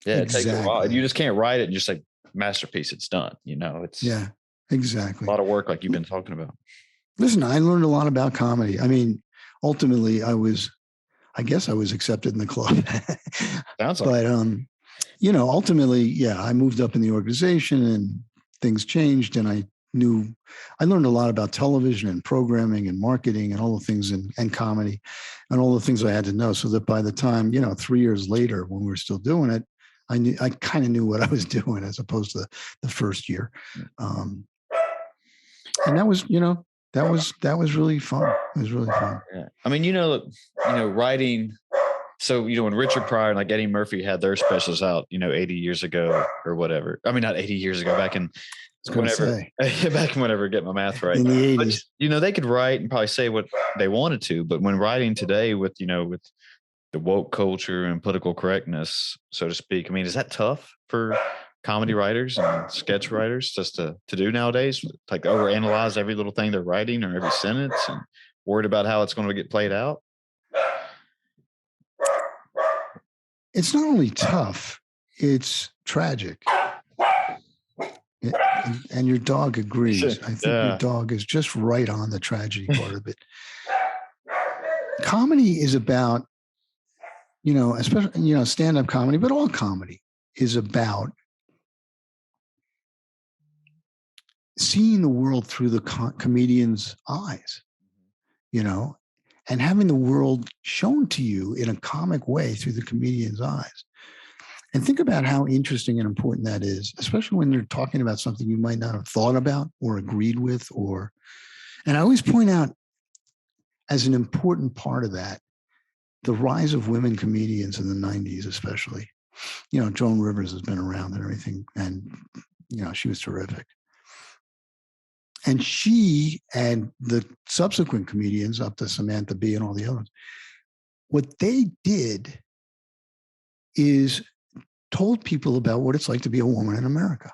Yeah, exactly. It takes a while. You just can't write it and just like masterpiece. It's done. You know, it's exactly a lot of work, like you've been talking about. Listen, I learned a lot about comedy. I mean, ultimately, I guess I was accepted in the club. Sounds like. But you know, ultimately, I moved up in the organization and things changed, and I learned a lot about television and programming and marketing and all the things and comedy and all the things I had to know, so that by the time, you know, 3 years later, when we were still doing it, I kind of knew what I was doing as opposed to the first year. And that was, you know, that was really fun. It was really fun. Yeah. I mean, you know, writing. So, you know, when Richard Pryor and like Eddie Murphy had their specials out, you know, 80 years ago or whatever. I mean, not 80 years ago, back in whenever, get my math right. In the 80s. But, you know, they could write and probably say what they wanted to, but when writing today with, you know, with the woke culture and political correctness, so to speak, I mean, is that tough for comedy writers and sketch writers just to do nowadays? Like overanalyze every little thing they're writing or every sentence and worried about how it's going to get played out? It's not only tough, it's tragic. And your dog agrees. I think your dog is just right on the tragedy part of it. Comedy is about, you know, especially, you know, stand-up comedy, but all comedy is about seeing the world through the comedian's eyes, you know, and having the world shown to you in a comic way through the comedian's eyes. And think about how interesting and important that is, especially when they're talking about something you might not have thought about or agreed with, and I always point out as an important part of that, the rise of women comedians in the 90s, especially. You know, Joan Rivers has been around and everything, and, you know, she was terrific. And she and the subsequent comedians up to Samantha Bee and all the others, what they did is told people about what it's like to be a woman in America.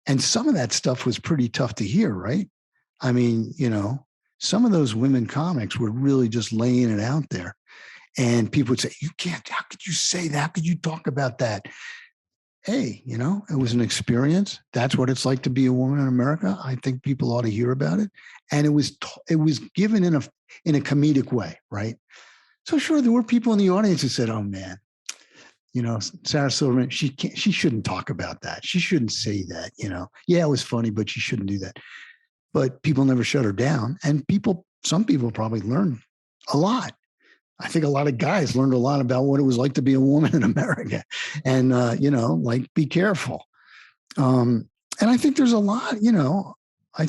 And some of that stuff was pretty tough to hear, right? I mean, you know, some of those women comics were really just laying it out there. And people would say, you can't, how could you say that? How could you talk about that? Hey, you know, it was an experience. That's what it's like to be a woman in America. I think people ought to hear about it. And it was given in a comedic way, right? So sure, there were people in the audience who said, oh man, you know, Sarah Silverman, she shouldn't talk about that. She shouldn't say that, you know. Yeah, it was funny, but she shouldn't do that. But people never shut her down. And some people probably learned a lot. I think a lot of guys learned a lot about what it was like to be a woman in America. And, you know, like, be careful. And I think there's a lot, you know, of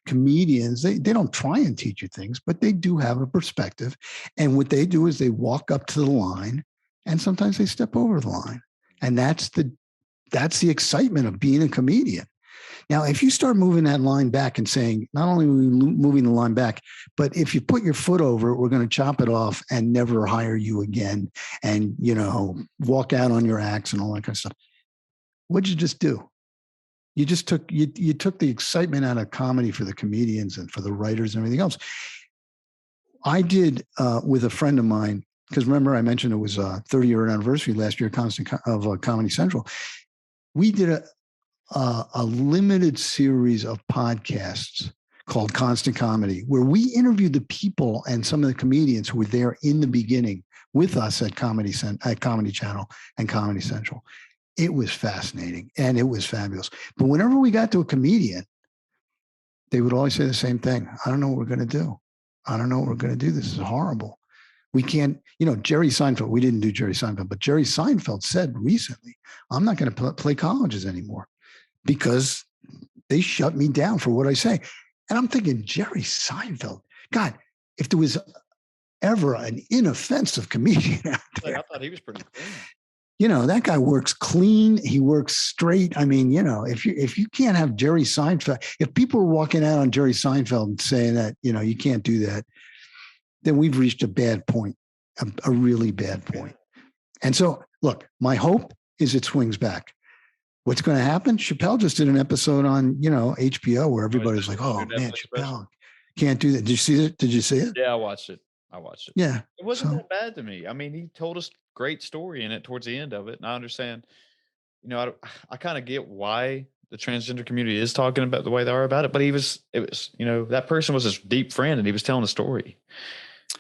comedians, they don't try and teach you things, but they do have a perspective. And what they do is they walk up to the line, and sometimes they step over the line. And that's the excitement of being a comedian. Now, if you start moving that line back and saying, not only are we moving the line back, but if you put your foot over it, we're going to chop it off and never hire you again, and, walk out on your acts and all that kind of stuff. What'd you just do? You just took the excitement out of comedy for the comedians and for the writers and everything else. I did with a friend of mine, because remember I mentioned it was a 30-year anniversary last year of Comedy Central. We did a limited series of podcasts called Constant Comedy, where we interviewed the people and some of the comedians who were there in the beginning with us at Comedy Channel and Comedy Central. It was fascinating and it was fabulous. But whenever we got to a comedian, they would always say the same thing. I don't know what we're going to do. I don't know what we're going to do. This is horrible. We can't, Jerry Seinfeld, we didn't do Jerry Seinfeld, but Jerry Seinfeld said recently, I'm not going to play colleges anymore because they shut me down for what I say. And I'm thinking, Jerry Seinfeld, God, if there was ever an inoffensive comedian out there. I thought he was pretty clean. That guy works clean. He works straight. I mean, if you can't have Jerry Seinfeld, if people are walking out on Jerry Seinfeld and saying that, you can't do that, then we've reached a bad point, a really bad point. And so, look, my hope is it swings back. What's going to happen? Chappelle just did an episode on, HBO where everybody's like, oh man, Chappelle can't do that. Did you see it? Did you see it? Yeah, I watched it. Yeah. It wasn't that bad to me. I mean, he told us great story in it towards the end of it. And I understand, I kind of get why the transgender community is talking about the way they are about it, but it was, that person was his deep friend and he was telling a story.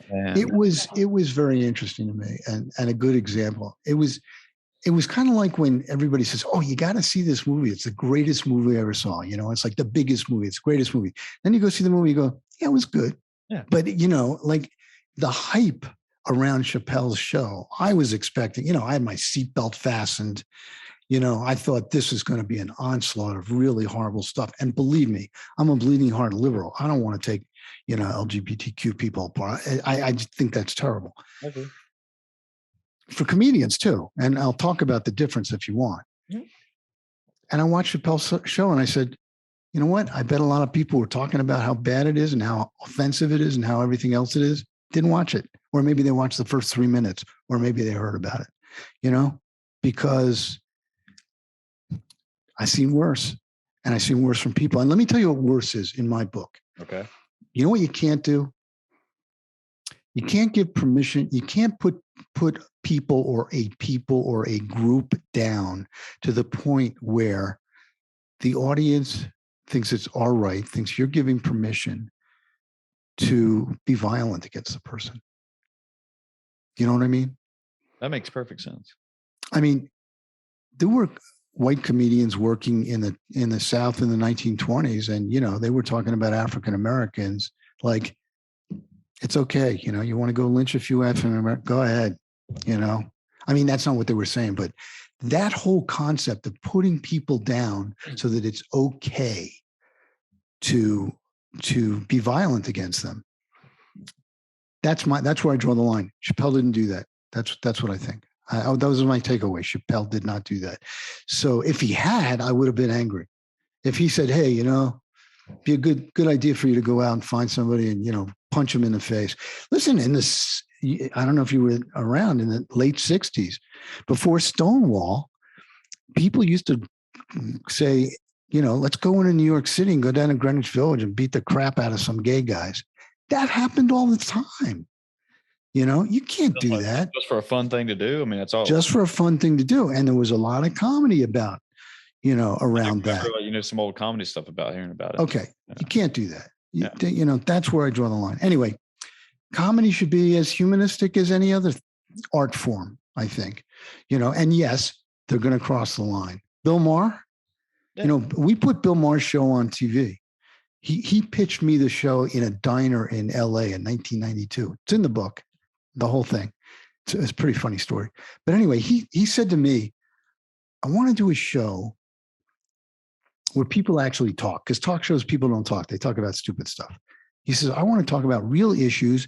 And it was very interesting to me and a good example. It was kind of like when everybody says, oh, you got to see this movie. It's the greatest movie I ever saw. It's like the biggest movie. It's the greatest movie. Then you go see the movie, you go, yeah, it was good. Yeah. But, like the hype around Chappelle's show, I was expecting, I had my seatbelt fastened. I thought this is going to be an onslaught of really horrible stuff. And believe me, I'm a bleeding heart liberal. I don't want to take, LGBTQ people apart. I just think that's terrible. Okay. For comedians too. And I'll talk about the difference if you want. Mm-hmm. And I watched Chappelle's show and I said, you know what? I bet a lot of people were talking about how bad it is and how offensive it is and how everything else it is. Didn't watch it. Or maybe they watched the first 3 minutes, or maybe they heard about it, because I've seen worse, and I've seen worse from people. And let me tell you what worse is in my book. Okay. You know what you can't do? You can't give permission. You can't put people or a group down to the point where the audience thinks it's all right, thinks you're giving permission to be violent against the person. You know what I mean? That makes perfect sense. I mean, there were white comedians working in the South in the 1920s, and they were talking about African Americans like, it's okay, you want to go lynch a few African Americans, go ahead, I mean, that's not what they were saying, but that whole concept of putting people down so that it's okay to be violent against them. That's where I draw the line. Chappelle didn't do that. That's what I think. Those are my takeaways. Chappelle did not do that. So if he had, I would have been angry. If he said, hey, be a good idea for you to go out and find somebody and, punch him in the face. Listen, I don't know if you were around in the late 60s, before Stonewall, people used to say, let's go into New York City and go down to Greenwich Village and beat the crap out of some gay guys. That happened all the time. You can't do that. Just for a fun thing to do. I mean, that's all. Just for a fun thing to do. And there was a lot of comedy about, around that. Some old comedy stuff about hearing about it. Okay. Yeah. You can't do that. That's where I draw the line. Anyway, comedy should be as humanistic as any other art form, I think. And yes, they're going to cross the line. Bill Maher, we put Bill Maher's show on TV. He pitched me the show in a diner in LA in 1992. It's in the book, the whole thing. It's a pretty funny story. But anyway, he said to me, I want to do a show where people actually talk, because talk shows, people don't talk. They talk about stupid stuff. He says, I want to talk about real issues.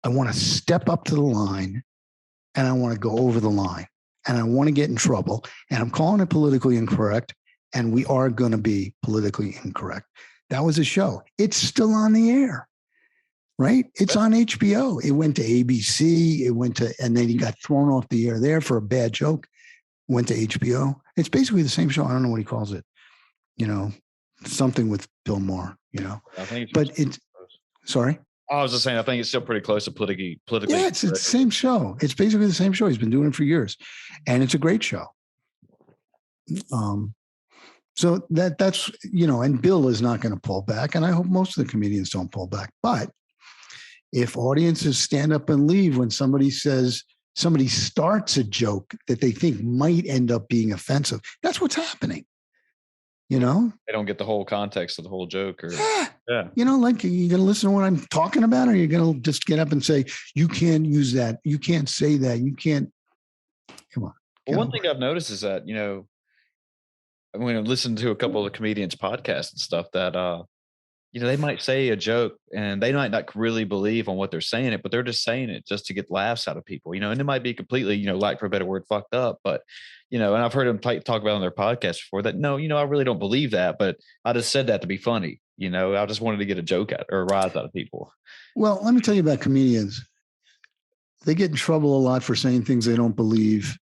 I want to step up to the line and I want to go over the line and I want to get in trouble. And I'm calling it politically incorrect. And we are going to be politically incorrect. That was a show. It's still on the air, right? It's on HBO. It went to ABC. And then he got thrown off the air there for a bad joke. Went to HBO. It's basically the same show. I don't know what he calls it. Something with Bill Maher, I think it's sorry. I was just saying, I think it's still pretty close to politically. Yeah, it's the same show. It's basically the same show. He's been doing it for years, and it's a great show. So that's and Bill is not going to pull back, and I hope most of the comedians don't pull back. But if audiences stand up and leave when somebody starts a joke that they think might end up being offensive, that's what's happening. They don't get the whole context of the whole joke, or yeah. Yeah. Like, are you going to listen to what I'm talking about, or are you going to just get up and say, you can't use that, you can't say that, you can't? Come on. Well, one thing I've noticed is that I'm going to listen to a couple of the comedians' podcasts and stuff that they might say a joke and they might not really believe on what they're saying it, but they're just saying it just to get laughs out of people, and it might be completely, like, for a better word, fucked up. But, and I've heard them talk about on their podcast before that, no, I really don't believe that, but I just said that to be funny. I just wanted to get a joke out or a rise out of people. Well, let me tell you about comedians. They get in trouble a lot for saying things they don't believe.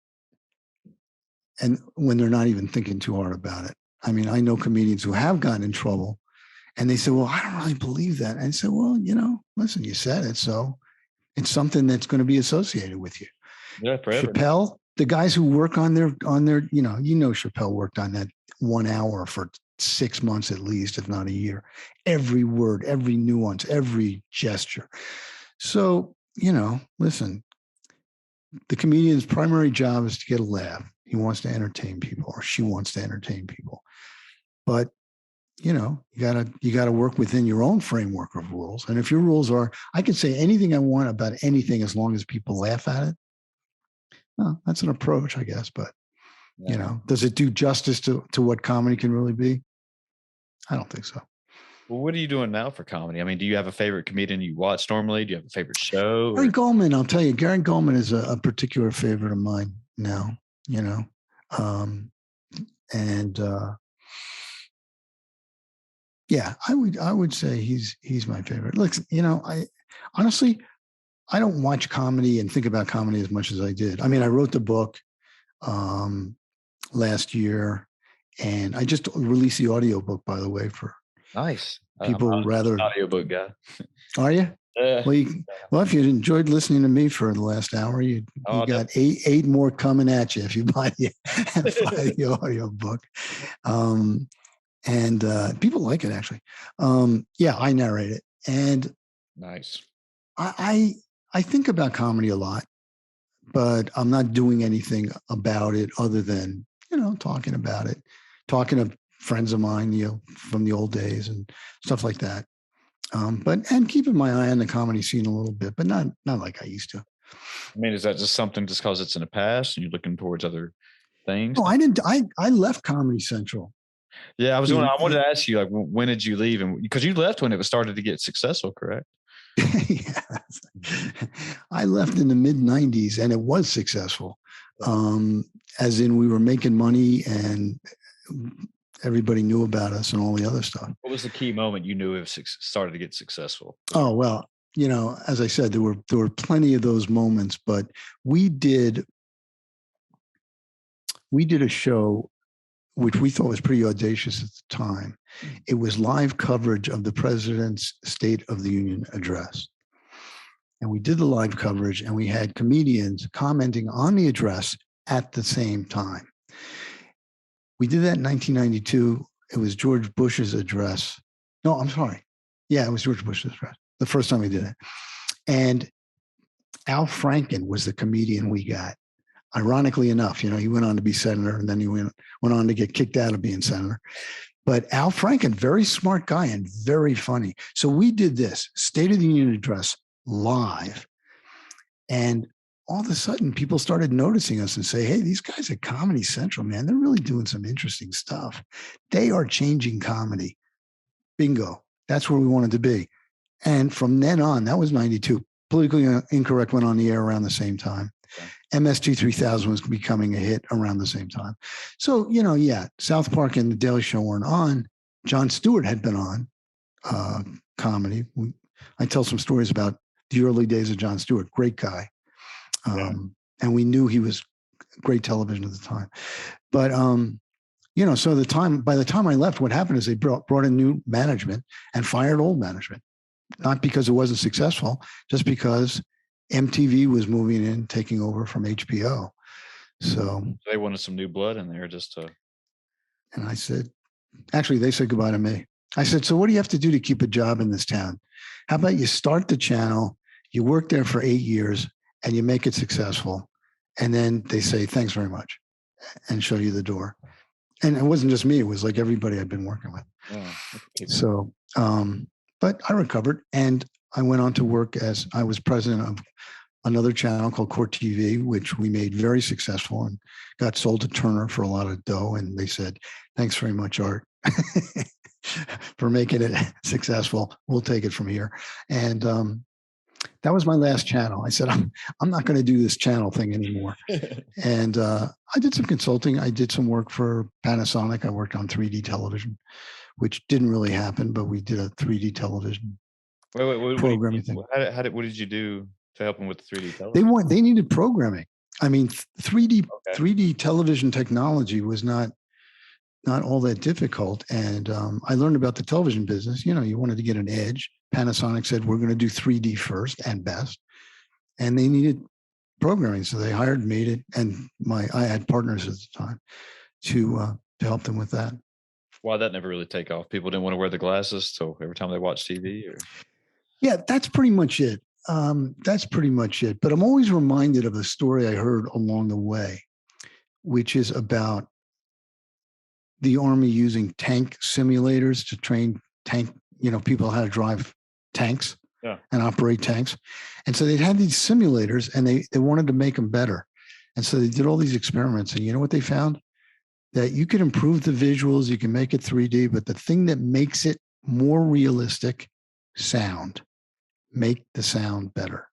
And when they're not even thinking too hard about it. I mean, I know comedians who have gotten in trouble. And they say, well, I don't really believe that. And I say, well, listen, you said it. So it's something that's going to be associated with you. Yeah, forever. Chappelle, the guys who work on their, Chappelle worked on that 1 hour for 6 months at least, if not a year. Every word, every nuance, every gesture. So, listen, the comedian's primary job is to get a laugh. He wants to entertain people, or she wants to entertain people. But you gotta work within your own framework of rules. And if your rules are, I can say anything I want about anything as long as people laugh at it. Well, that's an approach, I guess. But does it do justice to what comedy can really be? I don't think so. Well, what are you doing now for comedy? I mean, do you have a favorite comedian you watch normally? Do you have a favorite show? Gary Goldman, I'll tell you, Gary Goldman is a particular favorite of mine now. Yeah, I would say he's my favorite. Look, I honestly, I don't watch comedy and think about comedy as much as I did. I mean, I wrote the book last year, and I just released the audiobook, by the way, for nice people. I'm rather an audiobook guy. Are you? Yeah. Well, if you enjoyed listening to me for the last hour, you got eight more coming at you if you buy the audiobook. And people like it, actually. I narrate it. And nice. I think about comedy a lot, but I'm not doing anything about it other than, talking about it, talking to friends of mine, from the old days and stuff like that. And keeping my eye on the comedy scene a little bit, but not like I used to. I mean, is that just something just because it's in the past and you're looking towards other things? No, I didn't. I left Comedy Central. Yeah, I wanted to ask you, like, when did you leave? And because you left when it was started to get successful, correct? Yes. I left in the mid 90s and it was successful. As in, we were making money and everybody knew about us and all the other stuff. What was the key moment you knew it started to get successful? Oh, well, as I said, there were plenty of those moments, but we did a show which we thought was pretty audacious at the time. It was live coverage of the president's State of the Union address. And we did the live coverage and we had comedians commenting on the address at the same time. We did that in 1992. It was George Bush's address. No, I'm sorry. Yeah, it was George Bush's address. The first time we did it. And Al Franken was the comedian we got. Ironically enough, he went on to be senator and then he went on to get kicked out of being senator. But Al Franken, very smart guy and very funny. So we did this State of the Union address live. And all of a sudden people started noticing us and say, hey, these guys at Comedy Central, man, they're really doing some interesting stuff. They are changing comedy. Bingo. That's where we wanted to be. And from then on, that was 92. Politically Incorrect went on the air around the same time. Okay. MST 3000 was becoming a hit around the same time. So, South Park and The Daily Show weren't on. Jon Stewart had been on comedy. I tell some stories about the early days of Jon Stewart. Great guy. And we knew he was great television at the time. But, so by the time I left, what happened is they brought in new management and fired old management. Not because it wasn't successful, just because MTV was moving in, taking over from HBO. So they wanted some new blood in there just to. And I said, actually, they said goodbye to me. I said, so what do you have to do to keep a job in this town? How about you start the channel, you work there for 8 years, and you make it successful. And then they say, thanks very much, and show you the door. And it wasn't just me. It was like everybody I'd been working with. Yeah. So, but I recovered, and I went on to work as I was president of another channel called Court TV, which we made very successful and got sold to Turner for a lot of dough. And they said, thanks very much, Art, for making it successful. We'll take it from here. And that was my last channel. I said, I'm not going to do this channel thing anymore. And I did some consulting. I did some work for Panasonic. I worked on 3D television, which didn't really happen, but we did a 3D television programming thing. What did you do to help them with the 3D television? They needed programming. I mean, 3D television technology was not all that difficult. And I learned about the television business. You wanted to get an edge. Panasonic said, we're going to do 3D first and best. And they needed programming. So they hired me I had partners at the time to help them with that. Why that never really take off? People didn't want to wear the glasses. So every time they watch TV? Or? Yeah, that's pretty much it. But I'm always reminded of a story I heard along the way, which is about the Army using tank simulators to train people how to drive tanks and operate tanks. And so they'd had these simulators, and they wanted to make them better. And so they did all these experiments. And you know what they found? That you can improve the visuals, you can make it 3D, but the thing that makes it more realistic, sound. Make the sound better.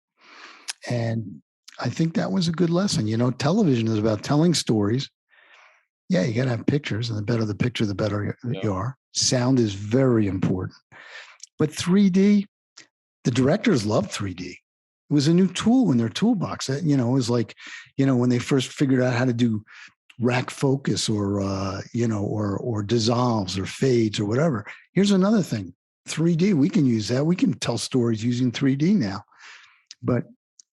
And I think that was a good lesson. Television is about telling stories. Yeah, you got to have pictures, and the better the picture, the better you are. Sound is very important. But 3D, the directors loved 3D. It was a new tool in their toolbox. It was like, when they first figured out how to do rack focus or dissolves or fades or whatever. Here's another thing. 3D, we can use that. We can tell stories using 3D now. But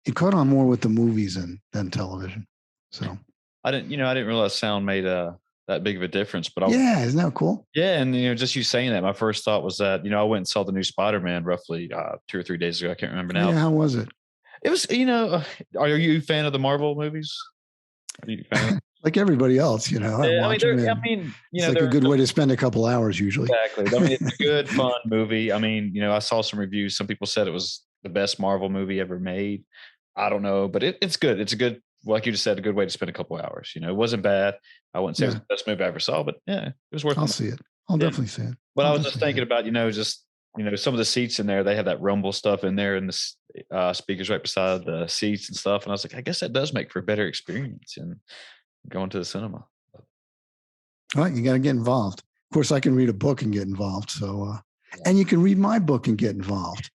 it caught on more with the movies than television. So I didn't realize sound made that big of a difference. But isn't that cool? Yeah, and just you saying that, my first thought was that I went and saw the new Spider-Man roughly 2 or 3 days ago. I can't remember now. Yeah, how was it? It was. Are you a fan of the Marvel movies? Are you a fan? Like everybody else, Yeah, it's like a good way to spend a couple hours usually. Exactly. It's a good, fun movie. I saw some reviews. Some people said it was the best Marvel movie ever made. I don't know, but it's good. It's a good, like you just said, a good way to spend a couple hours. It wasn't bad. I wouldn't say it was the best movie I ever saw, but it was worth it. I'll see it. I'll definitely see it. But I was just thinking about, some of the seats in there, they have that rumble stuff in there and the speakers right beside the seats and stuff. And I was like, I guess that does make for a better experience and going to the cinema. All right, you got to get involved. Of course, I can read a book and get involved. So, and you can read my book and get involved.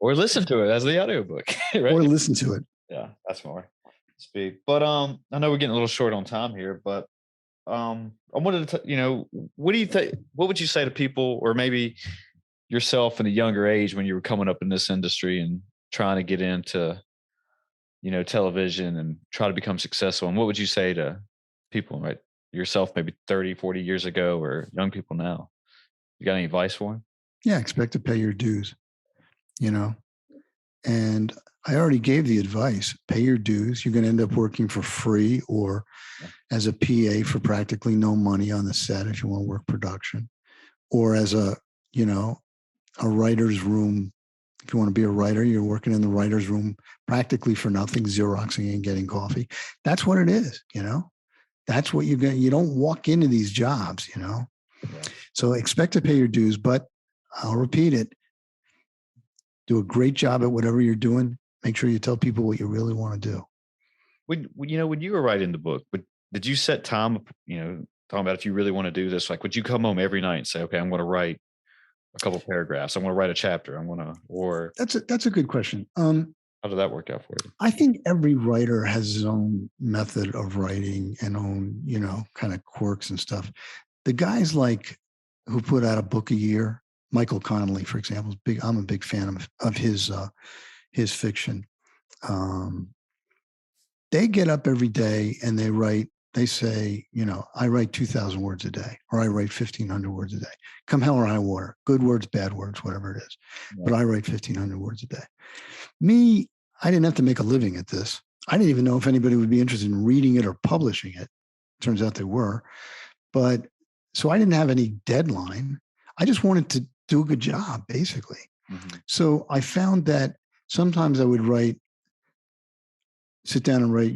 Or listen to it as the audiobook. Right? Or listen to it. Yeah, that's more speed. But I know we're getting a little short on time here, but I wanted to, what do you think? What would you say to people, or maybe yourself in a younger age when you were coming up in this industry and trying to get into television and try to become successful? And what would you say to people, right? Yourself, maybe 30, 40 years ago, or young people now? You got any advice for them? Yeah, expect to pay your dues, and I already gave the advice. Pay your dues. You're going to end up working for free or as a PA for practically no money on the set if you want to work production, or as a writer's room If you want to be a writer, you're working in the writer's room practically for nothing, Xeroxing and getting coffee. That's what it is, That's what you're going to, you don't walk into these jobs, Yeah. So expect to pay your dues, but I'll repeat it. Do a great job at whatever you're doing. Make sure you tell people what you really want to do. When you were writing the book, did you set time, talking about if you really want to do this, like, would you come home every night and say, okay, I'm going to write a couple paragraphs. I want to write a chapter. That's a good question. How did that work out for you? I think every writer has his own method of writing and own, kind of quirks and stuff. The guys who put out a book a year, Michael Connolly, for example, I'm a big fan of his fiction. They get up every day and they write. They say, I write 2,000 words a day, or I write 1,500 words a day. Come hell or high water, good words, bad words, whatever it is. Yeah. But I write 1,500 words a day. Me, I didn't have to make a living at this. I didn't even know if anybody would be interested in reading it or publishing it. Turns out they were. But so I didn't have any deadline. I just wanted to do a good job, basically. Mm-hmm. So I found that sometimes I would sit down and write,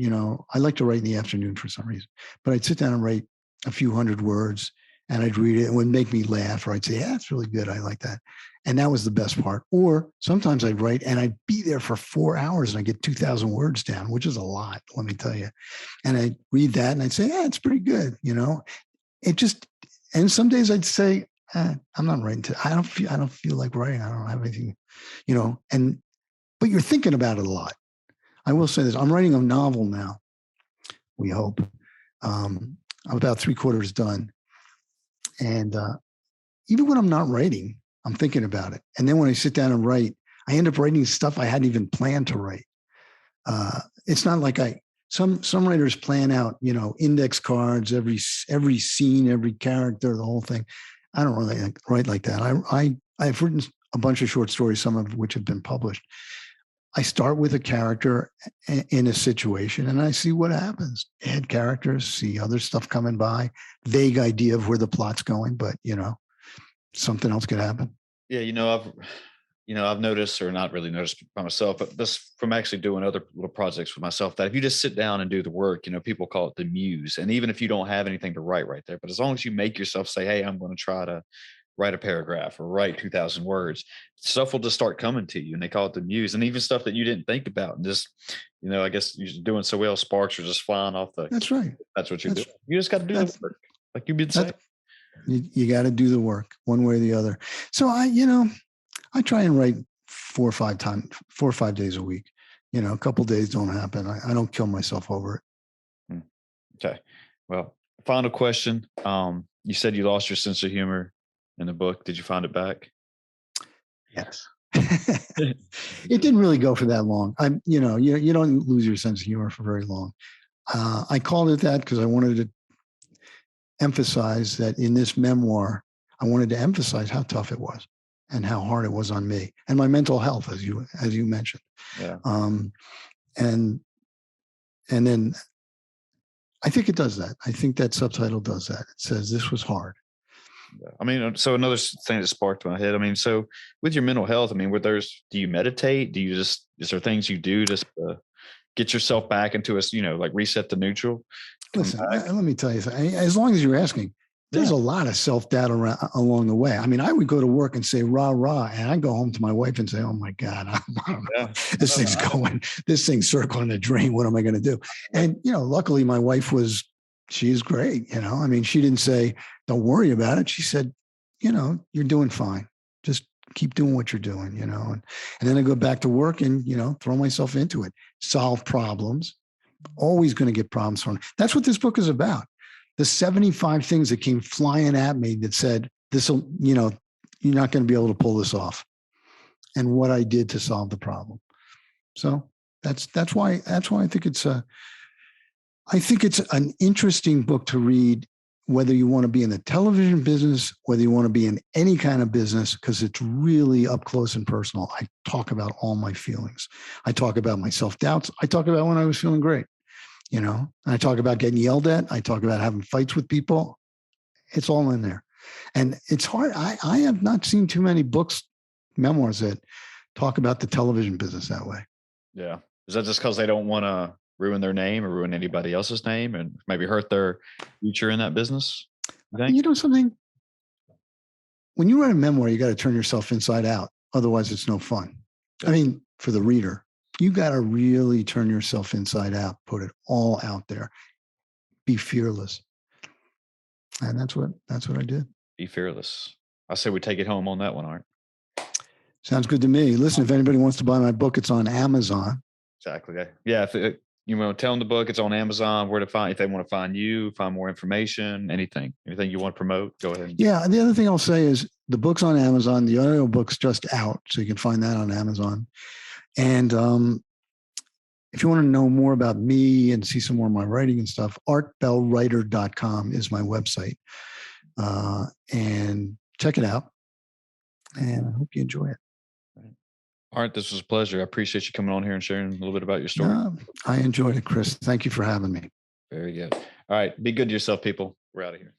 I like to write in the afternoon for some reason, but I'd sit down and write a few hundred words and I'd read it and it would make me laugh, or I'd say, yeah, it's really good. I like that. And that was the best part. Or sometimes I'd write and I'd be there for 4 hours and I get 2,000 words down, which is a lot, let me tell you. And I'd read that and I'd say, yeah, it's pretty good. It just, and some days I'd say, I'm not writing I don't feel like writing. I don't have anything, but you're thinking about it a lot. I will say this, I'm writing a novel now, we hope. I'm about 3/4 done. And even when I'm not writing, I'm thinking about it. And then when I sit down and write, I end up writing stuff I hadn't even planned to write. It's not like some writers plan out, index cards, every scene, every character, the whole thing. I don't really write like that. I've written a bunch of short stories, some of which have been published. I start with a character in a situation and I see what happens. Add characters, see other stuff coming by, vague idea of where the plot's going, but something else could happen. Yeah. I've noticed, or not really noticed by myself, but this from actually doing other little projects for myself, that if you just sit down and do the work, people call it the muse. And even if you don't have anything to write right there, but as long as you make yourself say, hey, I'm going to try to write a paragraph or write 2,000 words, stuff will just start coming to you, and they call it the muse. And even stuff that you didn't think about, and just, I guess you're doing so well, sparks are just flying off the. That's right. That's what you're doing. You just got to do the work, like you've been saying. You got to do the work one way or the other. So I try and write 4 or 5 days a week. A couple of days don't happen. I don't kill myself over it. Okay. Well, final question. You said you lost your sense of humor in the book. Did you find it back? Yes. It didn't really go for that long. You don't lose your sense of humor for very long. I called it that because I wanted to emphasize that in this memoir, I wanted to emphasize how tough it was and how hard it was on me and my mental health, as you mentioned. Yeah. And then I think it does that. I think that subtitle does that. It says this was hard. Yeah. So another thing that sparked my head. So with your mental health, do you meditate? Is there things you do just to get yourself back into like reset to neutral? Listen, let me tell you something. As long as you're asking, there's a lot of self-doubt along the way. I would go to work and say, rah, rah. And I go home to my wife and say, oh my God, this thing's circling a drain. What am I going to do? And, luckily my wife she's great. She didn't say, don't worry about it. She said, you're doing fine. Just keep doing what you're doing, and then I go back to work and, throw myself into it, solve problems, always going to get problems from it. That's what this book is about. The 75 things that came flying at me that said, this'll, you're not going to be able to pull this off, and what I did to solve the problem. So that's why I think it's an interesting book to read, whether you want to be in the television business, whether you want to be in any kind of business, because it's really up close and personal. I talk about all my feelings. I talk about my self-doubts. I talk about when I was feeling great, and I talk about getting yelled at. I talk about having fights with people. It's all in there. And it's hard. I have not seen too many books, memoirs that talk about the television business that way. Yeah. Is that just because they don't want to ruin their name or ruin anybody else's name and maybe hurt their future in that business? You know something? When you write a memoir, you got to turn yourself inside out. Otherwise, it's no fun. I mean, for the reader, you got to really turn yourself inside out, put it all out there, be fearless. And that's what I did. Be fearless. I say we take it home on that one, Art. Sounds good to me. Listen, if anybody wants to buy my book, it's on Amazon. Exactly. Yeah. If you want to tell them the book, it's on Amazon, where to find, if they want to find you, find more information, anything you want to promote, go ahead. Yeah. And the other thing I'll say is the book's on Amazon. The audio book's just out. So you can find that on Amazon. And if you want to know more about me and see some more of my writing and stuff, artbellwriter.com is my website. And check it out. And I hope you enjoy it. Art, this was a pleasure. I appreciate you coming on here and sharing a little bit about your story. I enjoyed it, Chris. Thank you for having me. Very good. All right. Be good to yourself, people. We're out of here.